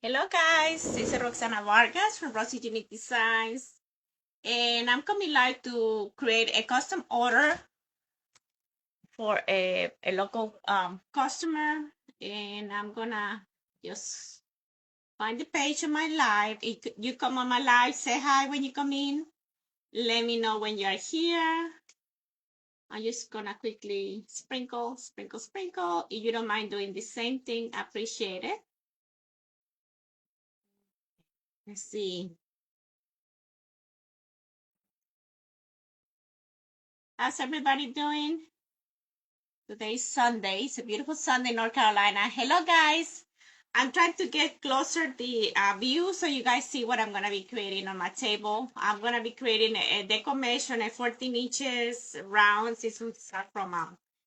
Hello guys, this is Roxana Vargas from Rosy Unique Designs, and I'm coming live to create a custom order for a local customer, and I'm gonna just find the page of my live. If you come on my live, say hi when you come in. Let me know when you are here. I'm just gonna quickly sprinkle, sprinkle, sprinkle. If you don't mind doing the same thing, I appreciate it. Let's see. How's everybody doing? Today's Sunday. It's a beautiful Sunday in North Carolina. Hello, guys. I'm trying to get closer the view so you guys see what I'm going to be creating on my table. I'm going to be creating a deco mesh on a 14 inches round. This will start from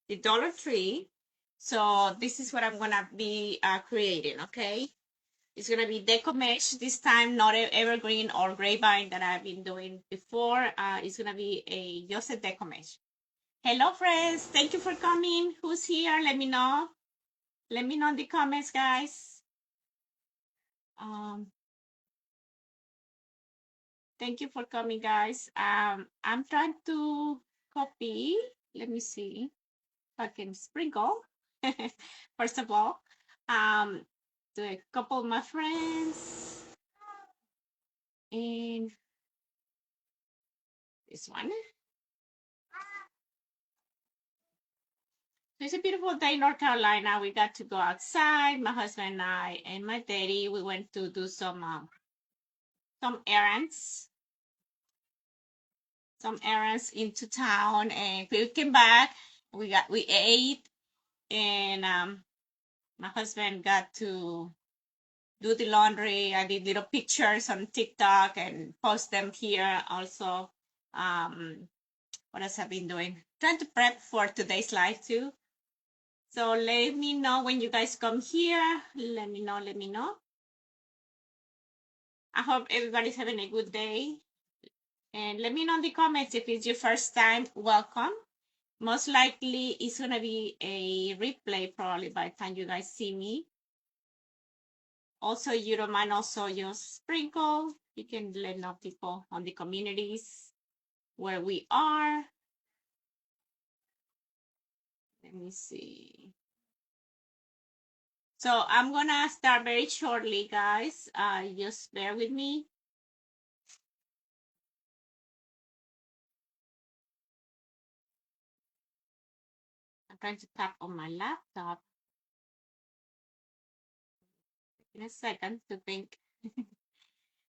the Dollar Tree. So this is what I'm going to be creating, okay? It's going to be deco mesh this time, not evergreen or grapevine that I've been doing before. It's going to be just a deco mesh. Hello, friends. Thank you for coming. Who's here? Let me know. Let me know in the comments, guys. Thank you for coming, guys. I'm trying to copy. Let me see if I can sprinkle. First of all, to a couple of my friends. And this one. So it's a beautiful day in North Carolina. We got to go outside. My husband and I and my daddy, we went to do some errands. Some errands into town, and we came back. We ate, and my husband got to do the laundry. I did little pictures on TikTok and post them here also. What else have I been doing? Trying to prep for today's live too. So let me know when you guys come here. Let me know. Let me know. I hope everybody's having a good day. And let me know in the comments if it's your first time. Welcome. Most likely it's going to be a replay probably by the time you guys see me. Also, you don't mind also just sprinkle. You can let know people on the communities where we are. Let me see. So I'm going to start very shortly, guys. Just bear with me. I'm trying to tap on my laptop. In a second to think.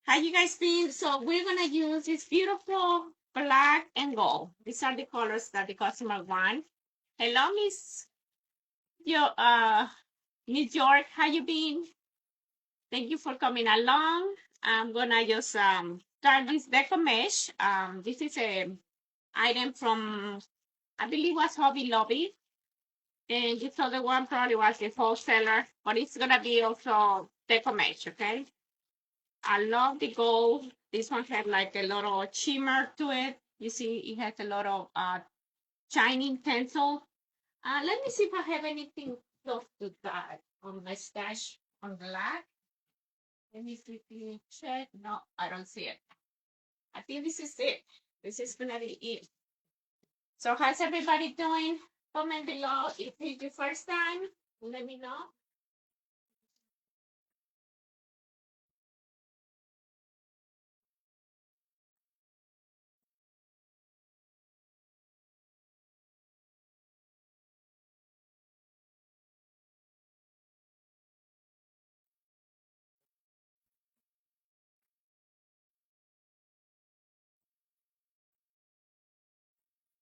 How you guys been? So we're gonna use this beautiful black and gold. These are the colors that the customer want. Hello, Miss York. How you been? Thank you for coming along. I'm gonna just start this deco mesh. This is a item from, I believe was Hobby Lobby, and this other one probably was the wholesaler, but it's gonna be also deco mesh. Okay. I love the gold. This one has like a lot of shimmer to it. You see, it has a lot of shining pencil. Let me see if I have anything close to that on my stash on black. Let me quickly check. No, I don't see it. I think this is it. This is gonna be it. So how's everybody doing? Comment below if it's your first time. Let me know.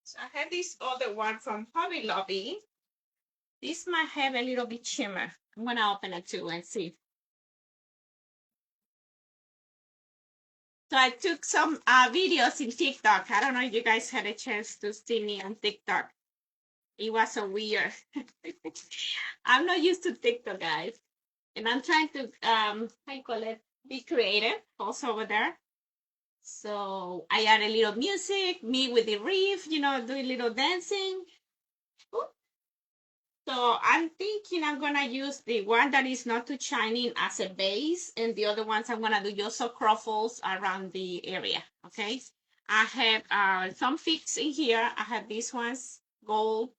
So I have this other one from Hobby Lobby. This might have a little bit shimmer. I'm gonna open it too and see. So I took some videos in TikTok. I don't know if you guys had a chance to see me on TikTok. It was so weird. I'm not used to TikTok, guys. And I'm trying to, I call it, be creative also over there. So I add a little music, me with the Wreath, you know, do a little dancing. Ooh. So I'm thinking I'm gonna use the one that is not too shiny as a base, and the other ones I'm gonna do just some croffles around the area. Okay. I have some fix in here. I have these ones gold,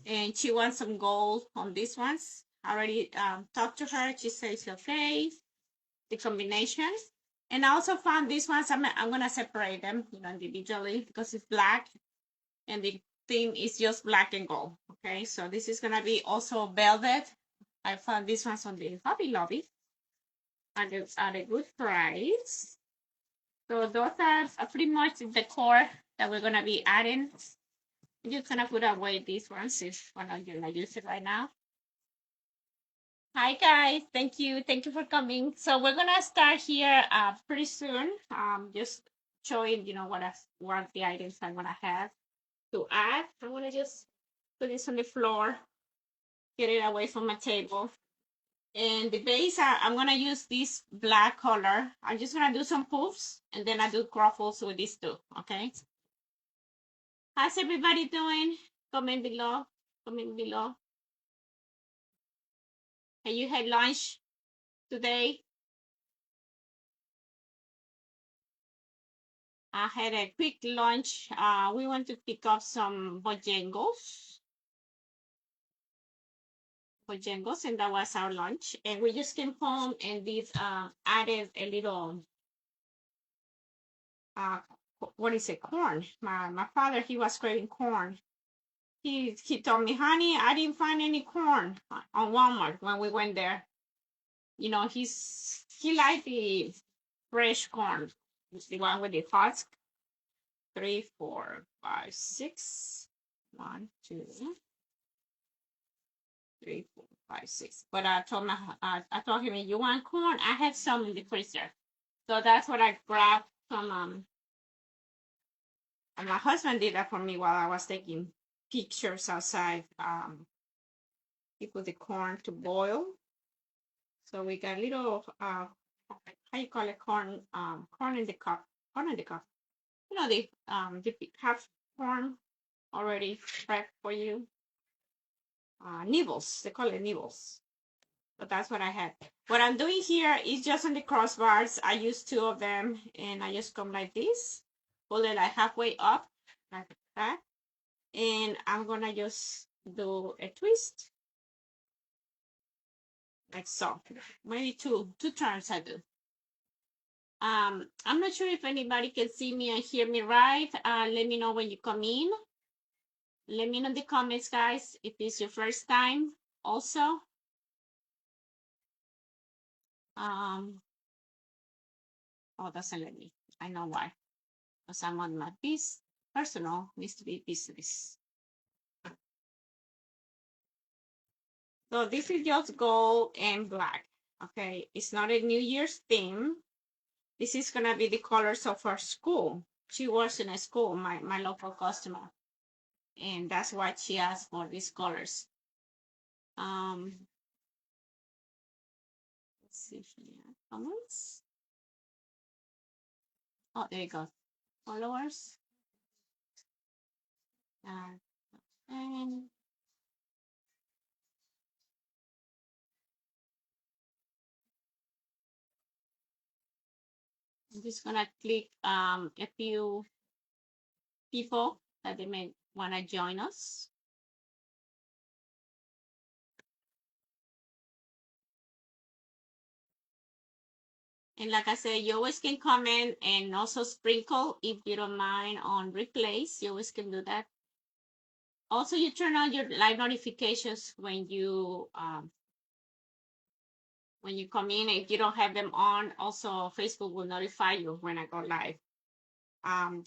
and she wants some gold on these ones. I already talked to her. She says okay, the combination. And I also found these ones. I'm gonna separate them, individually because it's black, and the theme is just black and gold. Okay, so this is gonna be also velvet. I found these ones on the Hobby Lobby at a good price. So those are pretty much the core that we're gonna be adding. I'm just gonna put away these ones if we're not gonna use it right now. Hi guys, thank you for coming. So we're gonna start here pretty soon. Just showing what the items I'm gonna have to add. I'm gonna just put this on the floor, get it away from my table. And the base, I'm gonna use this black color. I'm just gonna do some poofs, and then I do croffles with these two. Okay. How's everybody doing? Comment below. Comment below. Have you had lunch today? I had a quick lunch. We went to pick up some bojangles, and that was our lunch. And we just came home and did added a little uh what is it, corn. My father, he was craving corn. He told me, honey, I didn't find any corn on Walmart when we went there. He liked the fresh corn, the one with the husk. 3, 4, 5, 6. 1, 2, 3, 4, 5, 6. But I told him, you want corn? I have some in the freezer. So that's what I grabbed from. And my husband did that for me while I was taking pictures outside. He put the corn to boil. So we got a little how you call it, corn in the cup. Corn in the cup. The half corn already prepped for you. Nibbles. They call it nibbles. But that's what I had. What I'm doing here is just on the crossbars. I use 2 of them, and I just come like this, pull it like halfway up, like that, and I'm gonna just do a twist, like so. Maybe two turns I do. I'm not sure if anybody can see me and hear me right. Let me know when you come in. Let me know in the comments, guys, if it's your first time also. Oh, doesn't let me. I know why. Because I'm on my personal needs to be business. So this is just gold and black. Okay, it's not a New Year's theme. This is gonna be the colors of our school. She works in a school, my local customer, and that's why she asked for these colors. Let's see here. Comments. Oh, there you go. Followers. And I'm just gonna click a few people that they may want to join us. And like I said, you always can comment and also sprinkle if you don't mind on replays. You always can do that. Also, you turn on your live notifications when you come in. If you don't have them on, also Facebook will notify you when I go live.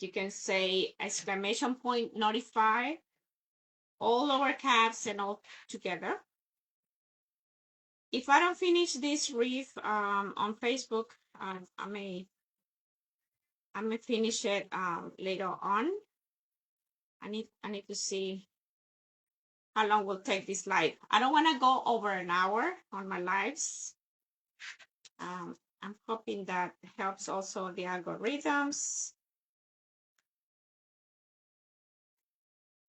You can say exclamation point notify, all lower caps and all together. If I don't finish this wreath on Facebook, I may finish it later on. I need to see how long will take this live. I don't want to go over an hour on my lives. I'm hoping that helps also the algorithms.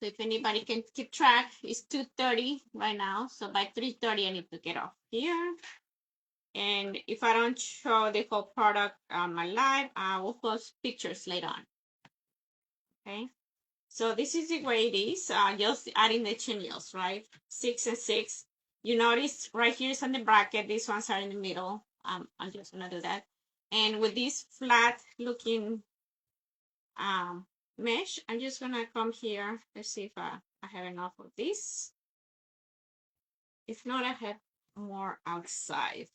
So if anybody can keep track, it's 2:30 right now. So by 3:30, I need to get off here. And if I don't show the whole product on my live, I will post pictures later on. Okay. So this is the way it is. Just adding the chenilles, right? 6 and 6. You notice right here is on the bracket. These ones are in the middle. I'm just gonna do that. And with this flat looking um, mesh, I'm just gonna come here. Let's see if I have enough of this. If not, I have more outside.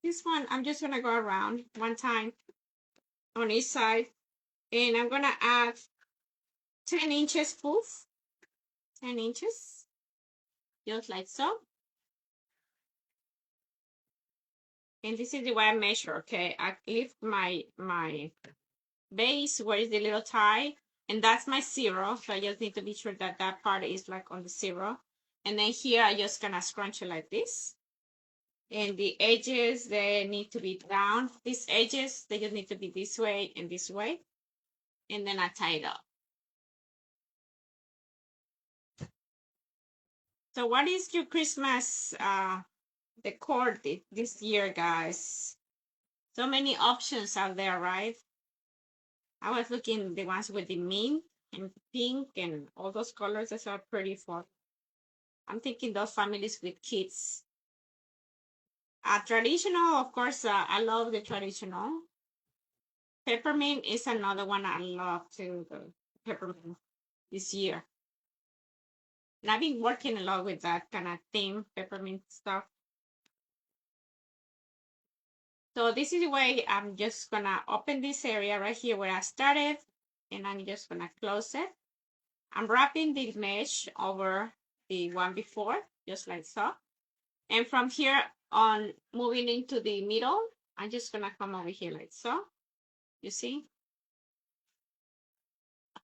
This one, I'm just gonna go around one time on each side, and I'm gonna add 10 inches poof, 10 inches, just like so. And this is the way I measure, okay? I lift my base where is the little tie, and that's my 0. So I just need to be sure that that part is like on the 0. And then here I just gonna scrunch it like this. And the edges, they need to be down. These edges, they just need to be this way and this way. And then I tie it up. So what is your Christmas decor this year, guys? So many options out there, right? I was looking the ones with the mint and pink and all those colors that are pretty for. I'm thinking those families with kids. Traditional, of course, I love the traditional. Peppermint is another one I love too, the peppermint this year. And I've been working a lot with that kind of theme, peppermint stuff. So this is the way I'm just gonna open this area right here where I started, and I'm just gonna close it. I'm wrapping the mesh over the one before, just like so. And from here on, moving into the middle, I'm just gonna come over here like so. You see?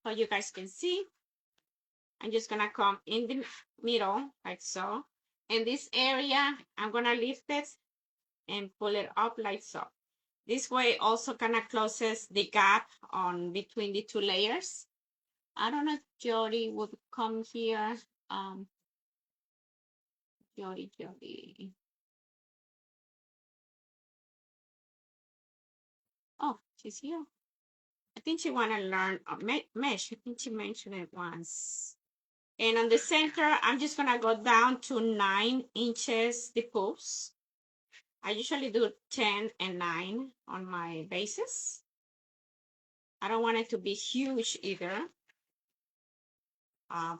So you guys can see. I'm just gonna come in the middle like so. In this area, I'm gonna lift it and pull it up like so. This way also kind of closes the gap on between the two layers. I don't know if Jody would come here. Jody. Oh, she's here. I think she want to learn mesh. I think she mentioned it once. And on the center, I'm just going to go down to 9 inches the poofs. I usually do 10 and 9 on my bases. I don't want it to be huge either.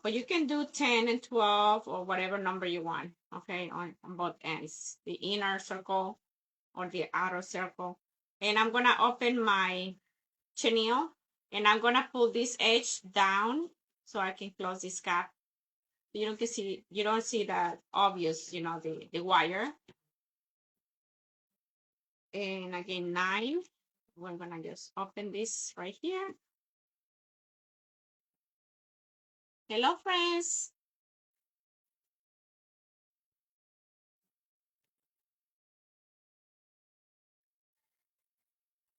But you can do 10 and 12 or whatever number you want, okay, on both ends, the inner circle or the outer circle. And I'm going to open my chenille, and I'm going to pull this edge down so I can close this gap. You don't see that obvious, the wire. And again, 9. We're going to just open this right here. Hello, friends.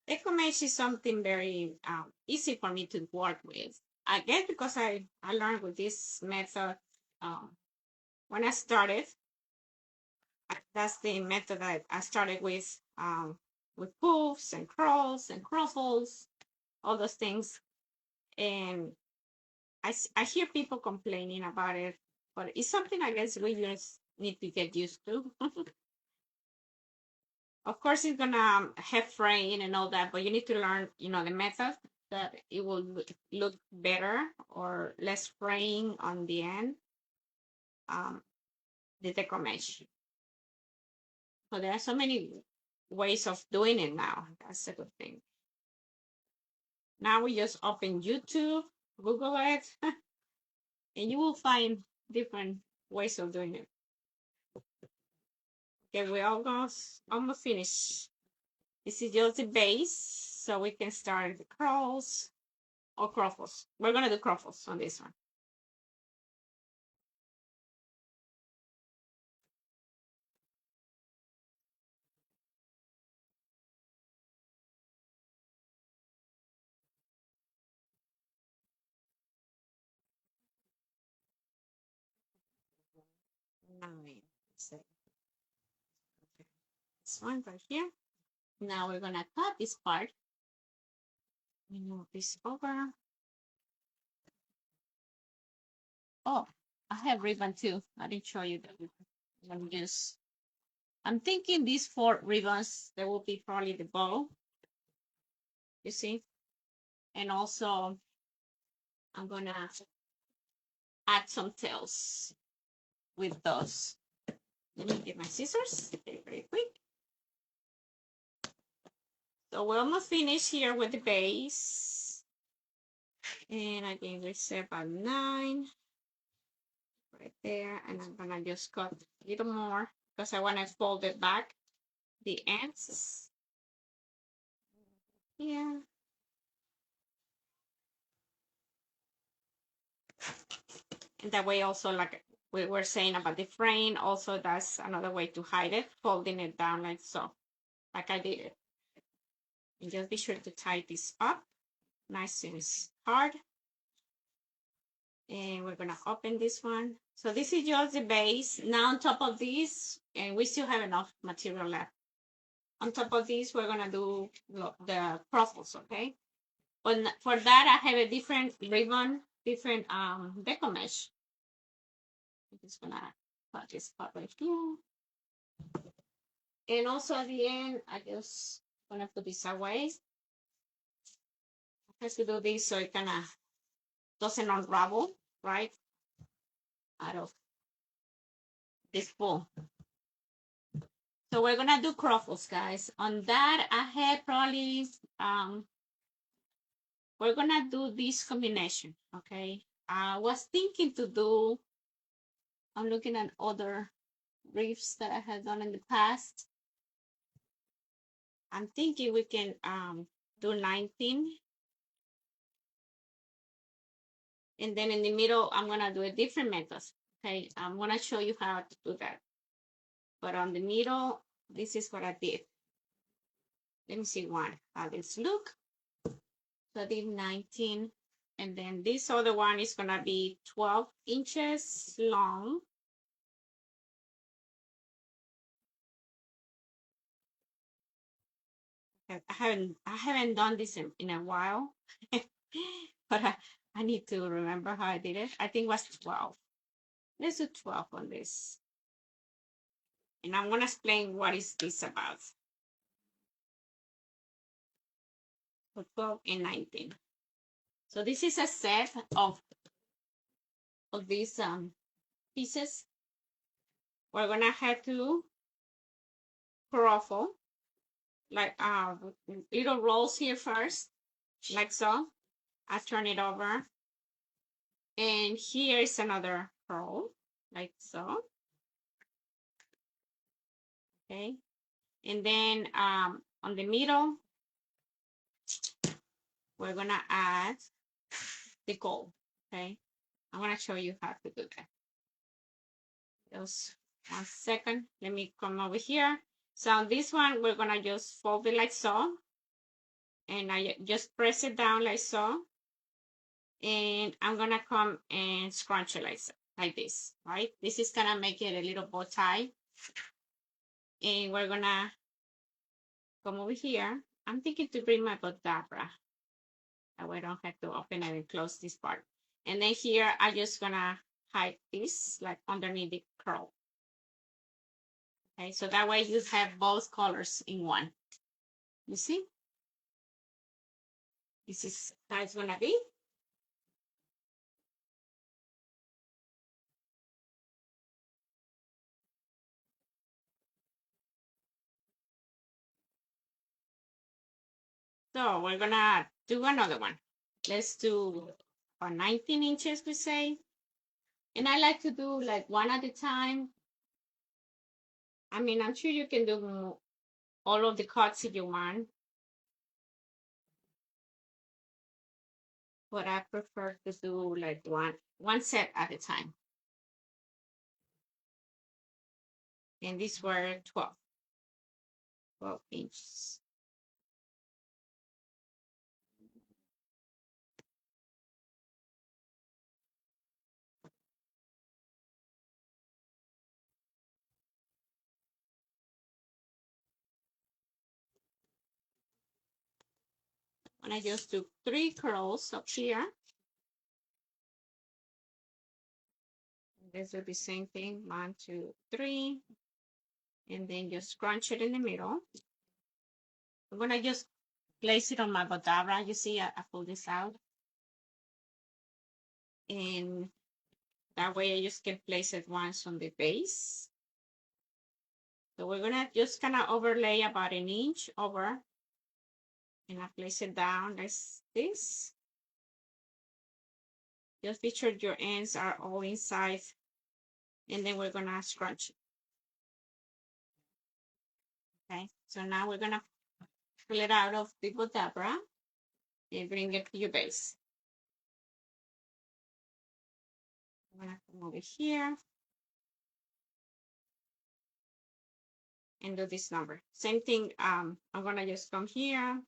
Deco mesh is something very easy for me to work with. I guess because I learned with this method when I started. That's the method that I started with poofs and curls and cruffles, all those things. And I hear people complaining about it, but it's something I guess we just need to get used to. Of course, it's gonna have fraying and all that, but you need to learn, the method that it will look better or less fraying on the end. The deco mesh. So there are so many ways of doing it now. That's a good thing. Now we just open YouTube, Google it, and you will find different ways of doing it. Okay, we almost finished. This is just the base, so we can start the curls or cruffles. We're gonna do cruffles on this one. 9. So, okay. This one right here. Now we're gonna cut this part. We move this over. Oh, I have ribbon too. I didn't show you that. I'm gonna use. I'm thinking these 4 ribbons, they will be probably the bow. You see? And also, I'm gonna add some tails with those. Let me get my scissors very quick. So we're almost finished here with the base. And again, we set about 9 right there. And I'm gonna just cut a little more because I want to fold it back, the ends. Yeah. And that way also, like we were saying about the frame, also that's another way to hide it, folding it down like so, like I did it. And just be sure to tie this up nice and hard. And we're gonna open this one. So this is just the base. Now on top of this, and we still have enough material left. On top of this, we're gonna do the ruffles, okay? But for that, I have a different ribbon, different deco mesh. I'm just gonna put this part right here. And also at the end, I just gonna put this away. I have to do this so it kind of doesn't unravel, right? Out of this bowl. So we're gonna do croffles, guys. On that, I had probably we're gonna do this combination, okay? I was thinking to do, I'm looking at other wreaths that I had done in the past. I'm thinking we can do 19. And then in the middle, I'm gonna do a different method. Okay, I'm gonna show you how to do that. But on the middle, this is what I did. Let me see how this look. So I did 19. And then this other one is gonna be 12 inches long. I haven't done this in a while, but I need to remember how I did it. I think it was 12. Let's do 12 on this. And I'm gonna explain what is this about. So 12 and 19. So this is a set of these pieces. We're gonna have to ruffle like little rolls here first, like so. I turn it over, and here is another roll, like so. Okay, and then on the middle, we're gonna add the gold. Okay, I'm gonna show you how to do that. Just 1 second. Let me come over here. So on this one, we're gonna just fold it like so. And I just press it down like so. And I'm gonna come and scrunch it like this, right? This is gonna make it a little bow tie. And we're gonna come over here. I'm thinking to bring my Bodabra. That way I don't have to open it and close this part. And then here, I'm just gonna hide this like underneath the curl. Okay, so that way you have both colors in one. You see? This is how it's gonna be. So we're gonna do another one. Let's do 19 inches, we say. And I like to do like one at a time. I mean, I'm sure you can do all of the cuts if you want. But I prefer to do like one set at a time. And these were 12 inches. And I just do 3 curls up here. This will be same thing, 1, 2, 3. And then just scrunch it in the middle. I'm gonna just place it on my Bodabra. You see, I pull this out. And that way I just can place it once on the base. So we're gonna just kind of overlay about 1 inch over. And I place it down like this. Just be sure your ends are all inside. And then we're gonna scrunch it. Okay, so now we're gonna pull it out of the Bodabra and bring it to your base. I'm gonna come over here and do this number. Same thing, I'm gonna just come here,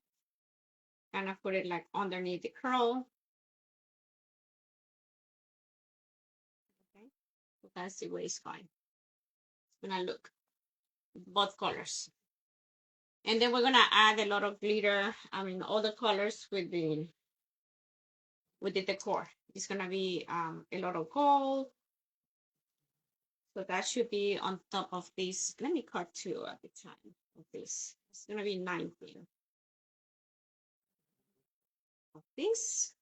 kind of put it like underneath the curl. Okay, so that's the way it's going. It's gonna look both colors. And then we're gonna add a lot of glitter, I mean all the colors with the decor. It's gonna be a lot of gold. So that should be on top of this. Let me cut 2 at the time of this. It's gonna be 19 of this.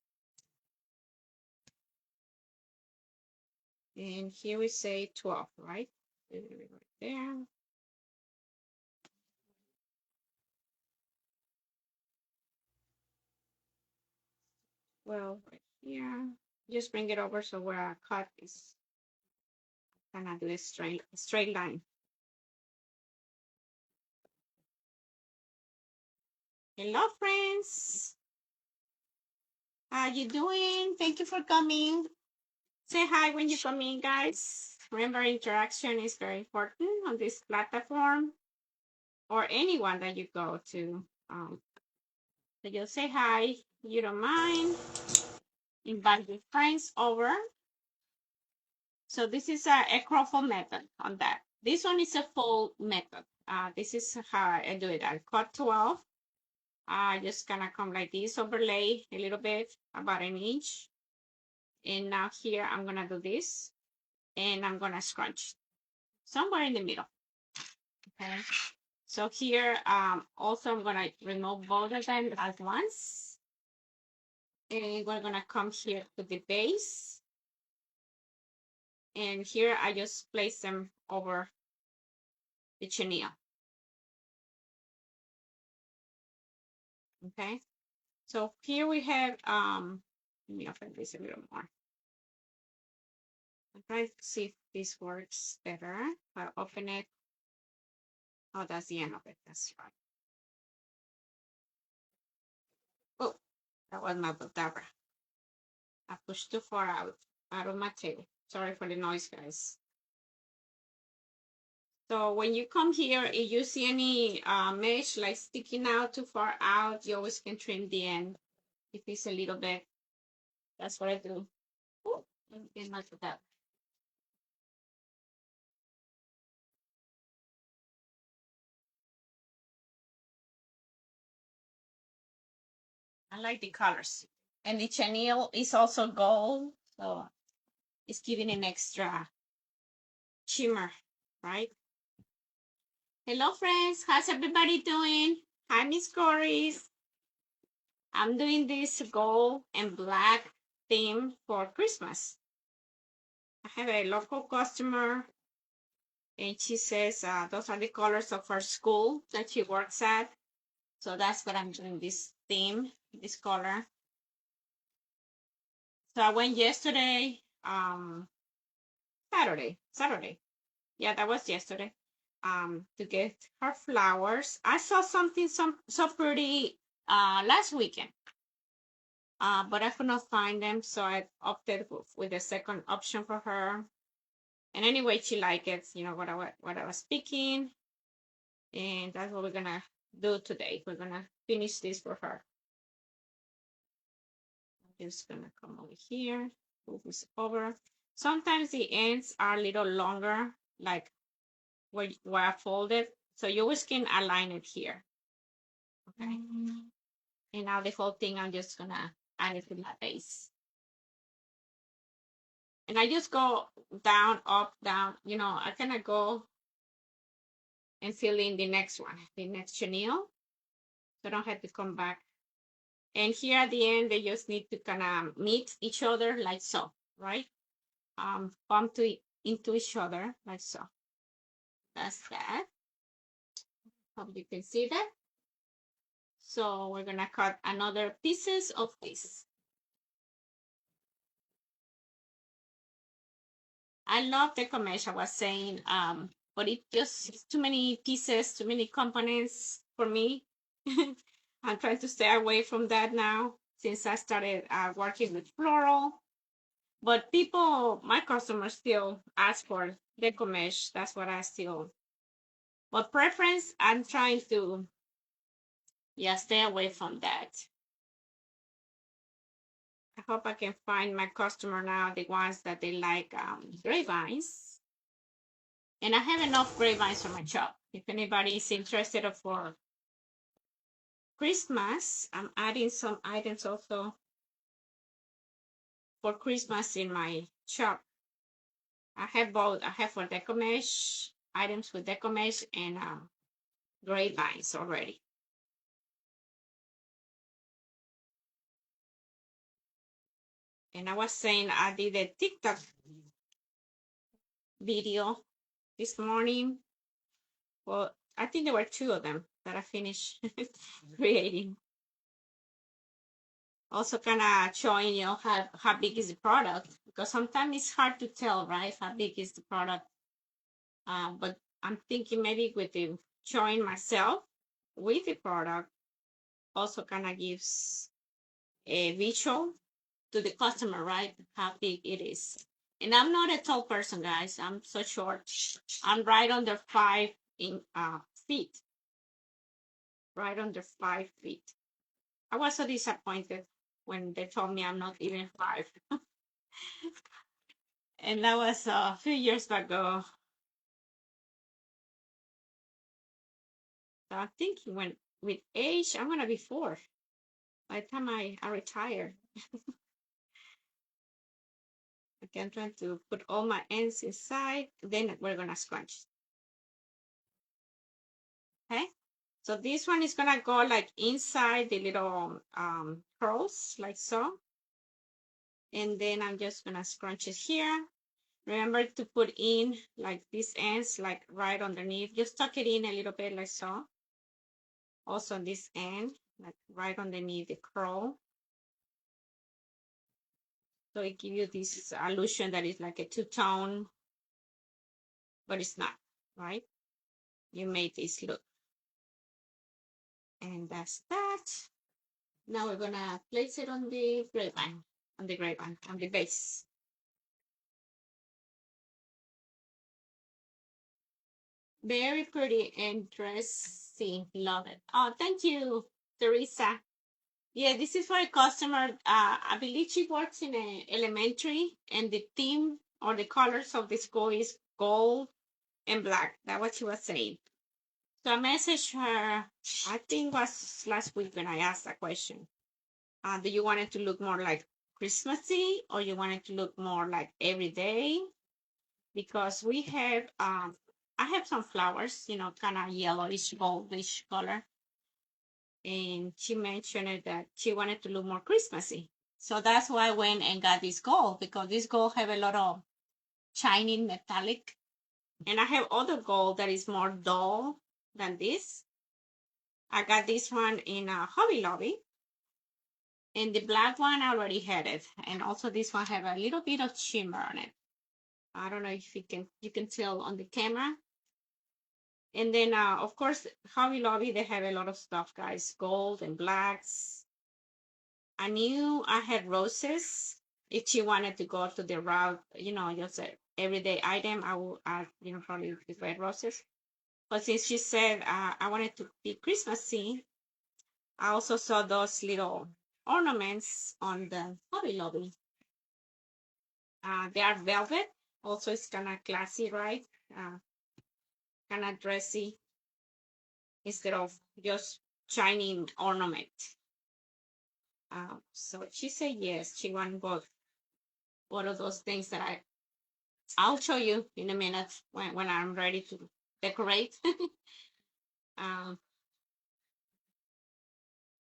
And here we say 12, right? Right there. Well, right here. Just bring it over so where our cut is kind of do a straight line. Hello, friends. How you doing? Thank you for coming. Say hi when you come in, guys. Remember, interaction is very important on this platform or anyone that you go to. So just say hi. You don't mind. Invite your friends over. So this is a croffle method on that. This one is a fold method. This is how I do it. I cut 12. I just kind of come like this, overlay a little bit, about 1 inch. And now here I'm gonna do this, and I'm gonna scrunch somewhere in the middle. Okay. So here, also I'm gonna remove both of them at once. And we're gonna come here to the base. And here I just place them over the chenille. Okay. So here we have, let me open this a little more. I'm trying to see if this works better. I'll open it. Oh, that's the end of it. That's right. Oh, that was my Bodabra. I pushed too far out of my table. Sorry for the noise, guys. So when you come here, if you see any mesh like sticking out too far out, you always can trim the end if it's a little bit. That's what I do. Oh, let me get my Bodabra. I like the colors. And the chenille is also gold, so it's giving an extra shimmer, right? Hello, friends. How's everybody doing? Hi, Miss Corey's. I'm doing this gold and black theme for Christmas. I have a local customer, and she says those are the colors of her school that she works at. So that's what I'm doing, this theme, this color. So I went yesterday, Saturday. Yeah, that was yesterday. To get her flowers. I saw something so pretty last weekend. But I could not find them, so I opted with the second option for her. And anyway, she liked it, you know, what I was picking. And that's what we're gonna do today. We're gonna finish this for her. I'm just gonna come over here, move this over. Sometimes the ends are a little longer, like where I folded. So you always can align it here. Okay. And now the whole thing, I'm just gonna add it to my base. And I just go down, up, down, I kind of go and fill in the next one, the next chenille. So I don't have to come back. And here at the end, they just need to kind of meet each other like so, right? Bump into each other like so. That's that. Hope you can see that. So we're gonna cut another pieces of this. I love the mesh I was saying, but it just too many pieces, too many components for me. I'm trying to stay away from that now since I started working with floral. But people, my customers still ask for deco mesh. That's what I still. But preference, I'm trying to, yeah, stay away from that. I hope I can find my customer now, the ones that they like grapevines. And I have enough grapevines for my shop. If anybody is interested for Christmas, I'm adding some items also for Christmas in my shop. I have both. I have for deco mesh, items with deco mesh and grapevines already. And I was saying I did a TikTok video this morning. Well, I think there were two of them that I finished creating. Also kind of showing, how big is the product, because sometimes it's hard to tell, right? How big is the product? But I'm thinking maybe with the showing myself with the product also kind of gives a visual to the customer, right? How big it is. And I'm not a tall person, guys. I'm so short. I'm right under 5 feet. Right under 5 feet. I was so disappointed when they told me I'm not even 5. And that was a few years ago. So I'm thinking when with age, I'm gonna be 4 by the time I retire. Okay, I'm trying to put all my ends inside. Then we're gonna scrunch. Okay. So this one is gonna go like inside the little curls, like so. And then I'm just gonna scrunch it here. Remember to put in like these ends, like right underneath. Just tuck it in a little bit like so. Also on this end, like right underneath the curl. So it gives you this illusion that it's like a two-tone, but it's not, right? You made this look. And that's that. Now we're gonna place it on the grapevine, on the base. Very pretty and dressy. Love it. Oh, thank you, Teresa. Yeah, this is for a customer. I believe she works in a elementary, and the theme or the colors of the school is gold and black. That's what she was saying. So I messaged her, I think was last week when I asked that question. Do you want it to look more like Christmassy, or you want it to look more like everyday? Because we have, I have some flowers, kind of yellowish, goldish color. And she mentioned that she wanted to look more Christmassy. So that's why I went and got this gold, because this gold have a lot of shining metallic. And I have other gold that is more dull than this. I got this one in a Hobby Lobby. And the black one, I already had it. And also this one have a little bit of shimmer on it. I don't know if you can tell on the camera. And then, of course, Hobby Lobby, they have a lot of stuff, guys. Gold and blacks. I knew I had roses. If she wanted to go to the route, just an everyday item, I would add, probably the red roses. But since she said I wanted to be Christmassy, I also saw those little ornaments on the Hobby Lobby. They are velvet. Also, it's kind of classy, right? Kind of dressy instead of just shining ornament. So she said yes, she wanted both one of those things that I'll show you in a minute when I'm ready to decorate. um,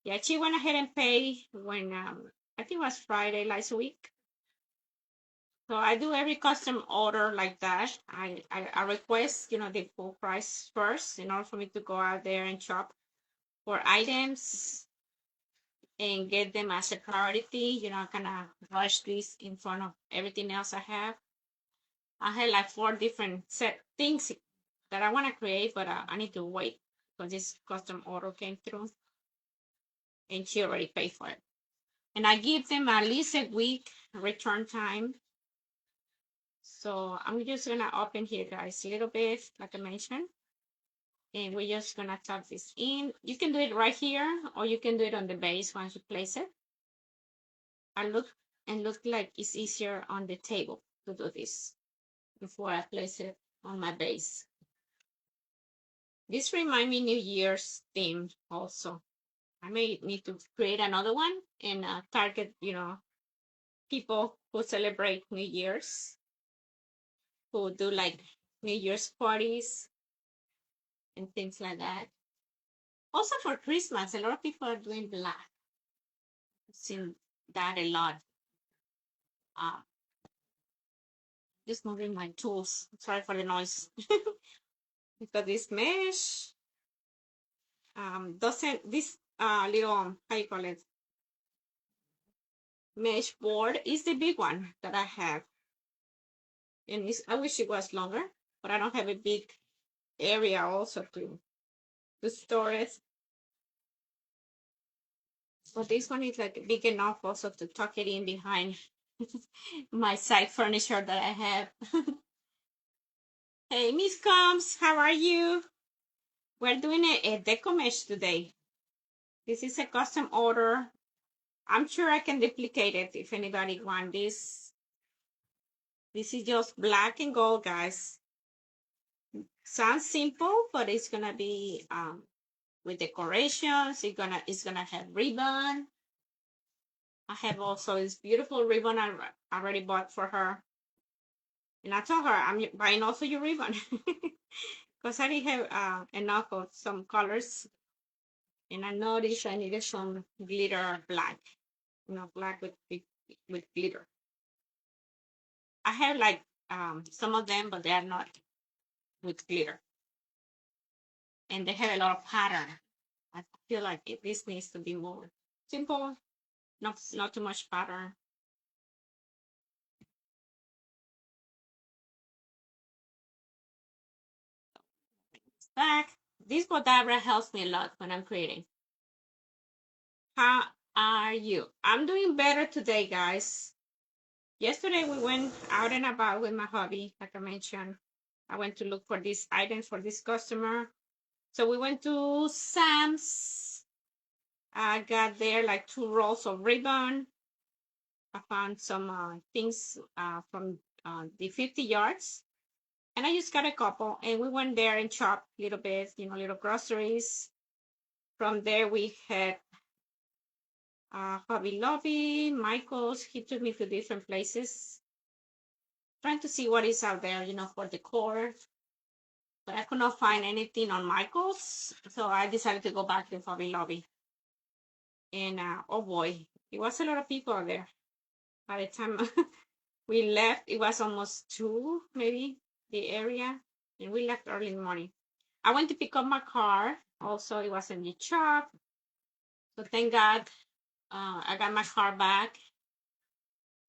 yeah, she went ahead and paid when I think it was Friday last week. So I do every custom order like that. I request, the full price first in order for me to go out there and shop for items and get them as a priority. I kind of rush this in front of everything else I have. I had like 4 different set things that I want to create, but I need to wait because this custom order came through and she already paid for it. And I give them at least a week return time. So I'm just gonna open here, guys, a little bit, like I mentioned, and we're just gonna tap this in. You can do it right here, or you can do it on the base once you place it. I look like it's easier on the table to do this before I place it on my base. This reminds me New Year's theme also. I may need to create another one and target, people who celebrate New Year's, who do like New Year's parties and things like that. Also for Christmas, a lot of people are doing black. I've seen that a lot. Uh, just moving my tools. Sorry for the noise. Because this mesh doesn't, this little, how you call it, mesh board is the big one that I have. And I wish it was longer, but I don't have a big area also to store it. But this one is like big enough also to tuck it in behind my side furniture that I have. Hey, Miss Combs, how are you? We're doing a deco mesh today. This is a custom order. I'm sure I can duplicate it if anybody wants this. This is just black and gold, guys. Sounds simple, but it's gonna be with decorations. It's gonna have ribbon. I have also this beautiful ribbon I already bought for her. And I told her I'm buying also your ribbon because I didn't have enough of some colors. And I noticed I needed some glitter black, black with glitter. I have like some of them, but they are not with glitter. And they have a lot of pattern. I feel like this needs to be more simple, not too much pattern. Back. This Bodabra helps me a lot when I'm creating. How are you? I'm doing better today, guys. Yesterday we went out and about with my hubby, like I mentioned. I went to look for these items for this customer. So we went to Sam's. I got there like 2 rolls of ribbon. I found some things from the 50 yards. And I just got a couple. And we went there and shopped a little bit, little groceries. From there we had Hobby Lobby, Michael's. He took me to different places, trying to see what is out there, for decor. But I could not find anything on Michael's, so I decided to go back to Hobby Lobby. And oh boy, it was a lot of people there. By the time we left, it was almost 2, maybe, the area, and we left early in the morning. I went to pick up my car. Also, it was in the shop. So thank God I got my car back.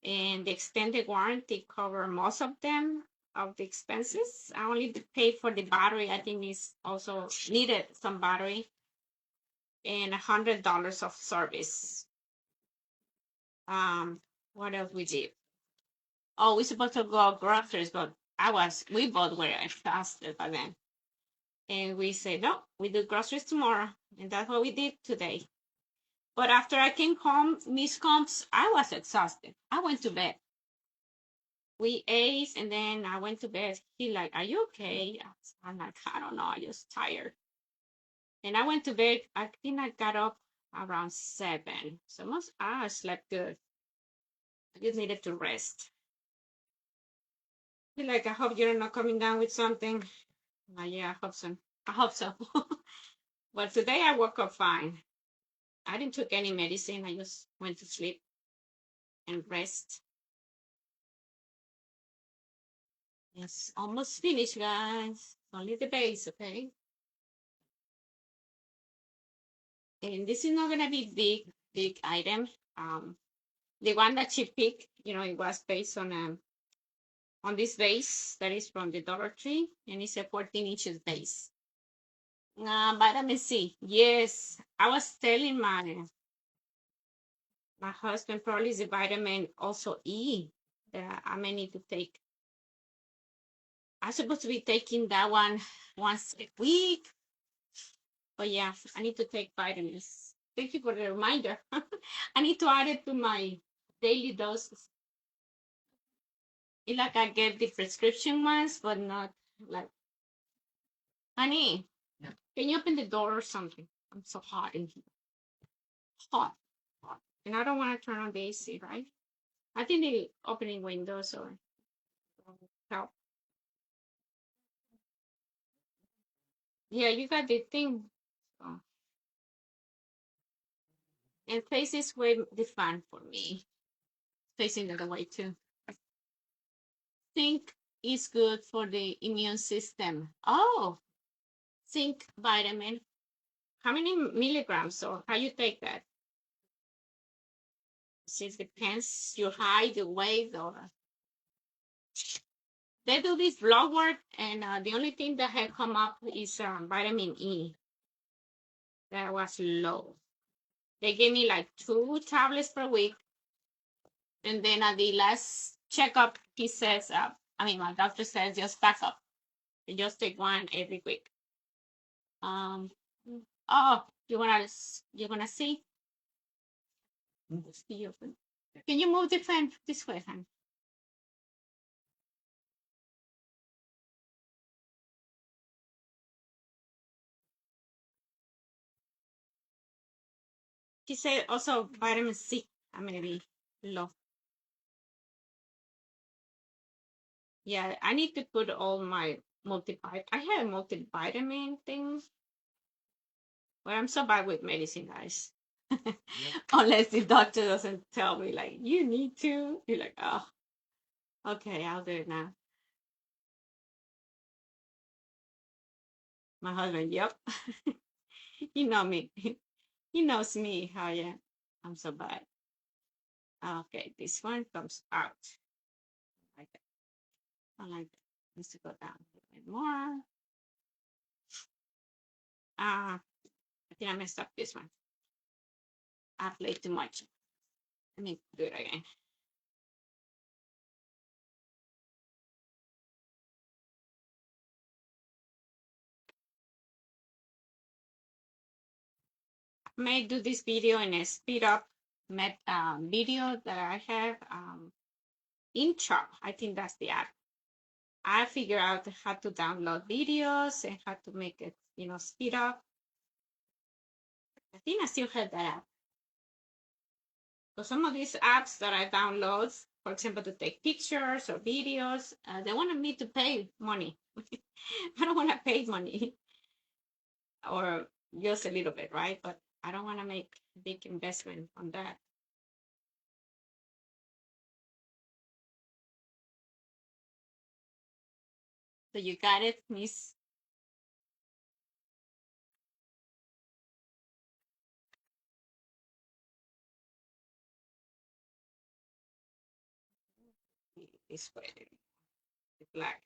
And the extended warranty cover most of them of the expenses. I only paid for the battery. I think it's also needed some battery and $100 of service. What else we did? Oh, we're supposed to go groceries, but we both were exhausted by then. And we said, no, we do groceries tomorrow. And that's what we did today. But after I came home, Miss Combs, I was exhausted. I went to bed. We ate and then I went to bed. He like, are you okay? I'm like, I don't know. I'm just tired. And I went to bed. I think I got up around 7. So most I slept good. I just needed to rest. I feel like I hope you're not coming down with something. Yeah, I hope so. I hope so. But today I woke up fine. I didn't took any medicine. I just went to sleep and rest. Yes, almost finished, guys. Only the base, okay? And this is not gonna be big item. The one that she picked, it was based on this vase that is from the Dollar Tree, and it's a 14 inches vase. Vitamin C. Yes, I was telling my husband probably is a vitamin also E that I may need to take. I'm supposed to be taking that one once a week, but yeah, I need to take vitamins. Thank you for the reminder. I need to add it to my daily doses. It's like I get the prescription ones, but not like, honey, can you open the door or something? I'm so hot in here. Hot, hot. And I don't want to turn on the AC, right? I think the opening windows or help. Yeah, you got the thing. So. And face is way the fun for me. Facing the other way too. Zinc is good for the immune system. Oh, zinc vitamin. How many milligrams or how you take that? It depends your height, your weight, or they do this blood work, and the only thing that had come up is vitamin E. That was low. They gave me like 2 tablets per week, and then at the last checkup, he says, my doctor says just back up. You just take one every week. Oh, you wanna see? Can you move the fan this way, hon? She said also vitamin C. I'm gonna be low. Yeah, I need to put all my multivitamin. I have a multivitamin thing, but I'm so bad with medicine, guys. Unless the doctor doesn't tell me, like, you need to. You're like, oh, okay, I'll do it now. My husband, yep. You know me. He knows me how I am. I'm so bad. Okay, this one comes out like that. I like that. Needs to go down a little bit more. I think I messed up this one. I played too much. Let me do it again. I may do this video in a speed up video that I have in Chop. I think that's the app. I figure out how to download videos and how to make it, speed up. I think I still have that app. So some of these apps that I download, for example, to take pictures or videos, they wanted me to pay money. I don't want to pay money or just a little bit, right? But I don't want to make a big investment on that. So you got it, Miss? This way, the black.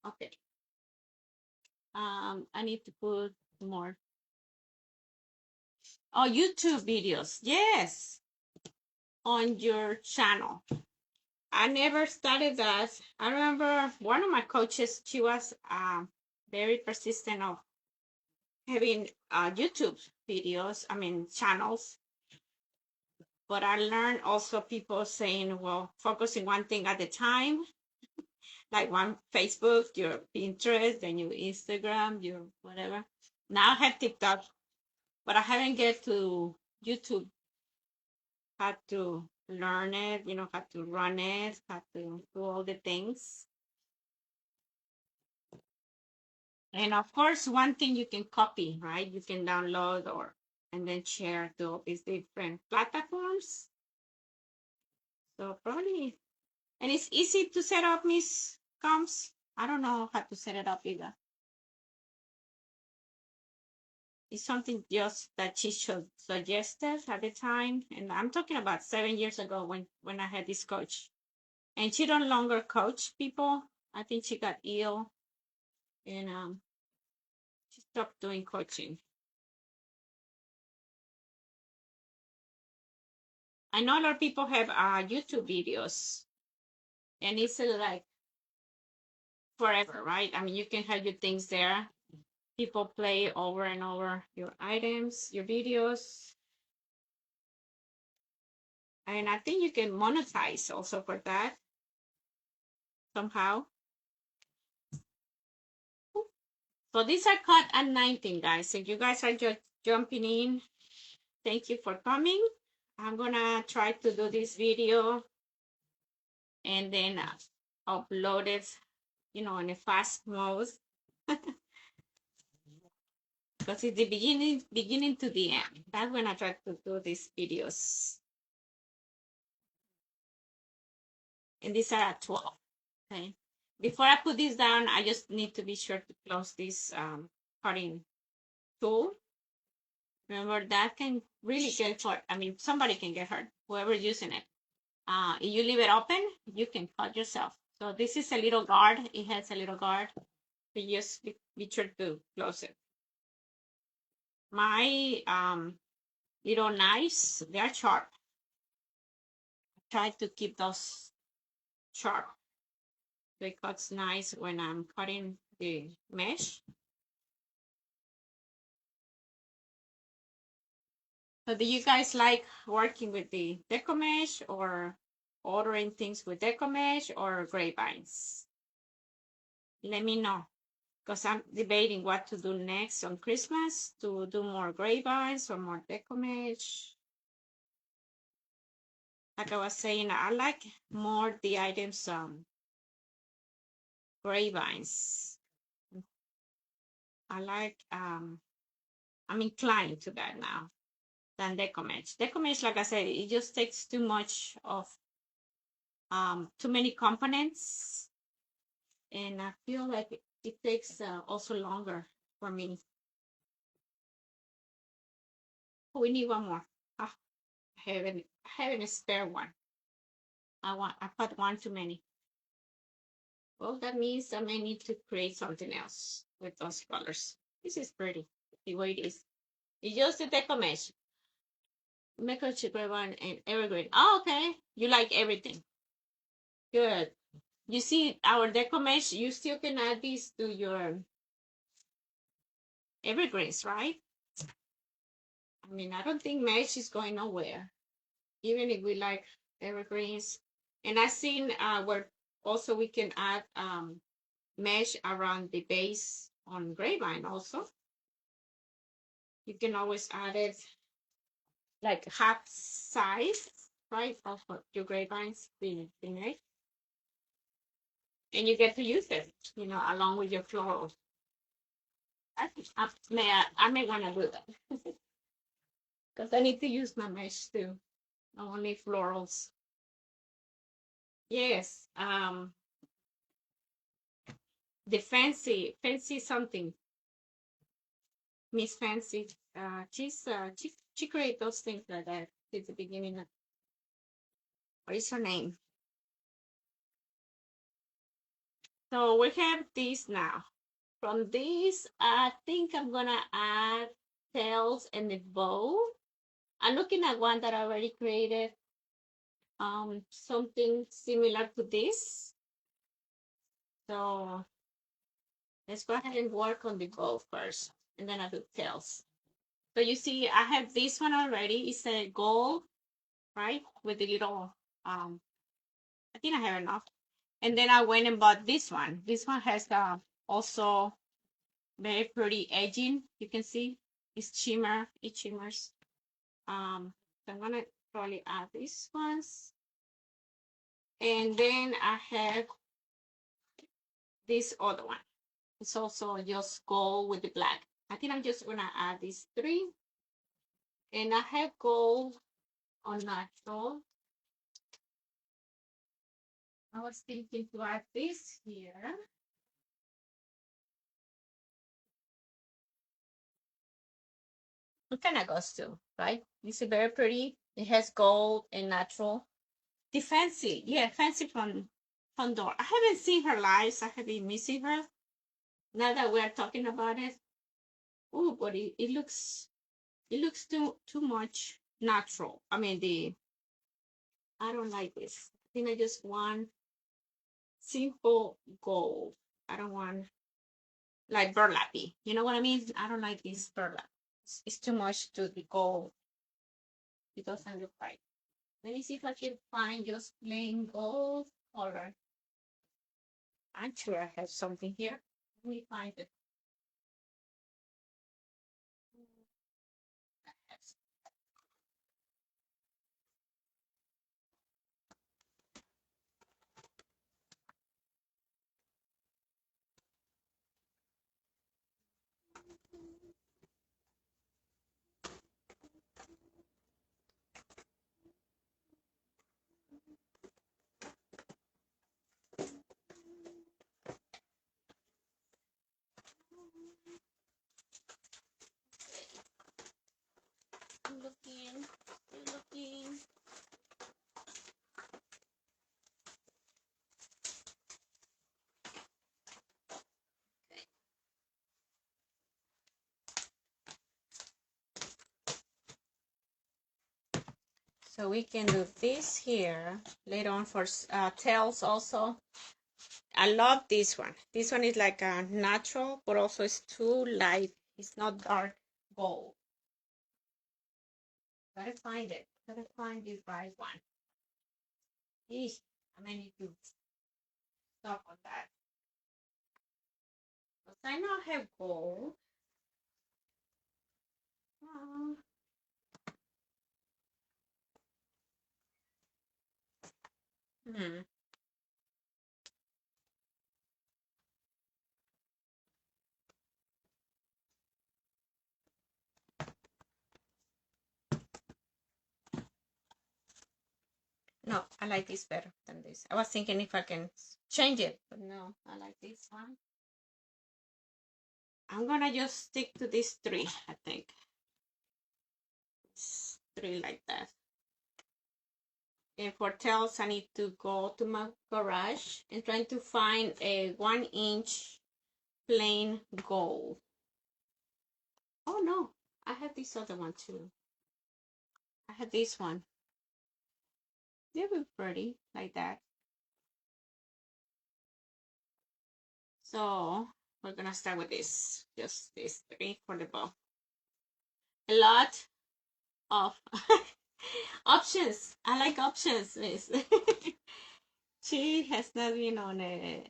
Okay. I need to put more. Oh, YouTube videos. Yes. On your channel. I never started that. I remember one of my coaches, she was very persistent of having YouTube videos, channels. But I learned also people saying, well, focusing one thing at a time, like one Facebook, your Pinterest, then your Instagram, your whatever. Now I have TikTok. but I haven't get to YouTube how to learn it, how to run it, how to do all the things. And of course, one thing you can copy, right? You can download or and then share to all these different platforms. So probably, and it's easy to set up, Miss Combs. I don't know how to set it up either. It's something just that she suggested at the time, and I'm talking about 7 years ago when I had this coach, and she don't longer coach people. I think she got ill, and she stopped doing coaching. I know a lot of people have YouTube videos, and it's like forever, right? I mean, you can have your things there. People play over and over your items, your videos, and I think you can monetize also for that somehow. So these are cut at 19, guys. If you guys are just jumping in, thank you for coming. I'm gonna try to do this video and then upload it, in a fast mode because it's the beginning to the end. That's when I try to do these videos. And these are at 12. Okay. Before I put this down, I just need to be sure to close this cutting tool. Remember, that can really get hurt. I mean, somebody can get hurt, whoever's using it. If you leave it open, you can cut yourself. So this is a little guard. It has a little guard. So just be sure to close it. My little knives, they're sharp. Try to keep those sharp. So it cuts nice when I'm cutting the mesh. So do you guys like working with the Deco mesh or ordering things with Deco mesh or grapevines? Let me know, because I'm debating what to do next on Christmas, to do more grapevines or more Deco mesh. Like I was saying, I like more the items grapevines. I like I'm inclined to that now than Deco mesh. Deco mesh, like I said, it just takes too much of too many components, and I feel like it takes also longer for me. Oh, we need one more. Ah, I haven't a spare one. I put one too many. Well, that means I may need to create something else with those colors. This is pretty, the way it is. It's just a deco mesh. Make a cheaper one and evergreen. Oh, okay. You like everything. Good. You see our deco mesh, you still can add this to your evergreens, right? I mean, I don't think mesh is going nowhere, even if we like evergreens. And I've seen where also we can add mesh around the base on grapevine also. You can always add it like half size, right, of your grapevines, the mesh. And you get to use it, along with your florals. I may want to do that because I need to use my mesh too, not only florals. Yes, the fancy something, Miss Fancy. She create those things like that at the beginning. What is her name? So we have this now. From this, I think I'm gonna add tails and the bow. I'm looking at one that I already created. Something similar to this. So let's go ahead and work on the bow first, and then I do tails. So you see, I have this one already. It's a gold, right? With the little, I think I have enough. And then I went and bought this one. This one has also very pretty edging, you can see. It's shimmer, it shimmers. So I'm gonna probably add these ones. And then I have this other one. It's also just gold with the black. I think I'm just gonna add these three. And I have gold on natural. I was thinking to add this here. It kind of goes too, right? It's very pretty. It has gold and natural. The fancy, yeah, fancy from door. I haven't seen her live. I have been missing her. Now that we're talking about it, oh, but it looks too much natural. I mean, I don't like this. I think I just want simple gold. I don't want like burlappy. You know what I mean? I don't like this burlap. It's too much to the gold. It doesn't look right. Let me see if I can find just plain gold color. I'm sure I have something here. Let me find it. I'm looking, still looking. So we can do this here later on for tails also. I love this one. This one is like a natural, but also it's too light. It's not dark gold. Gotta find it. Gotta find the right one. Eesh, I may need to stop on that. Because I now have gold. Uh, hmm. No, I like this better than this. I was thinking if I can change it, but no, I like this one. I'm gonna just stick to these three, I think. It's three like that. And for tails, I need to go to my garage and trying to find a 1-inch plain gold. Oh no, I have this other one too. I have this one. They were pretty like that. So we're gonna start with this, just these three for the bow. A lot of options. I like options, Miss. She has not been on a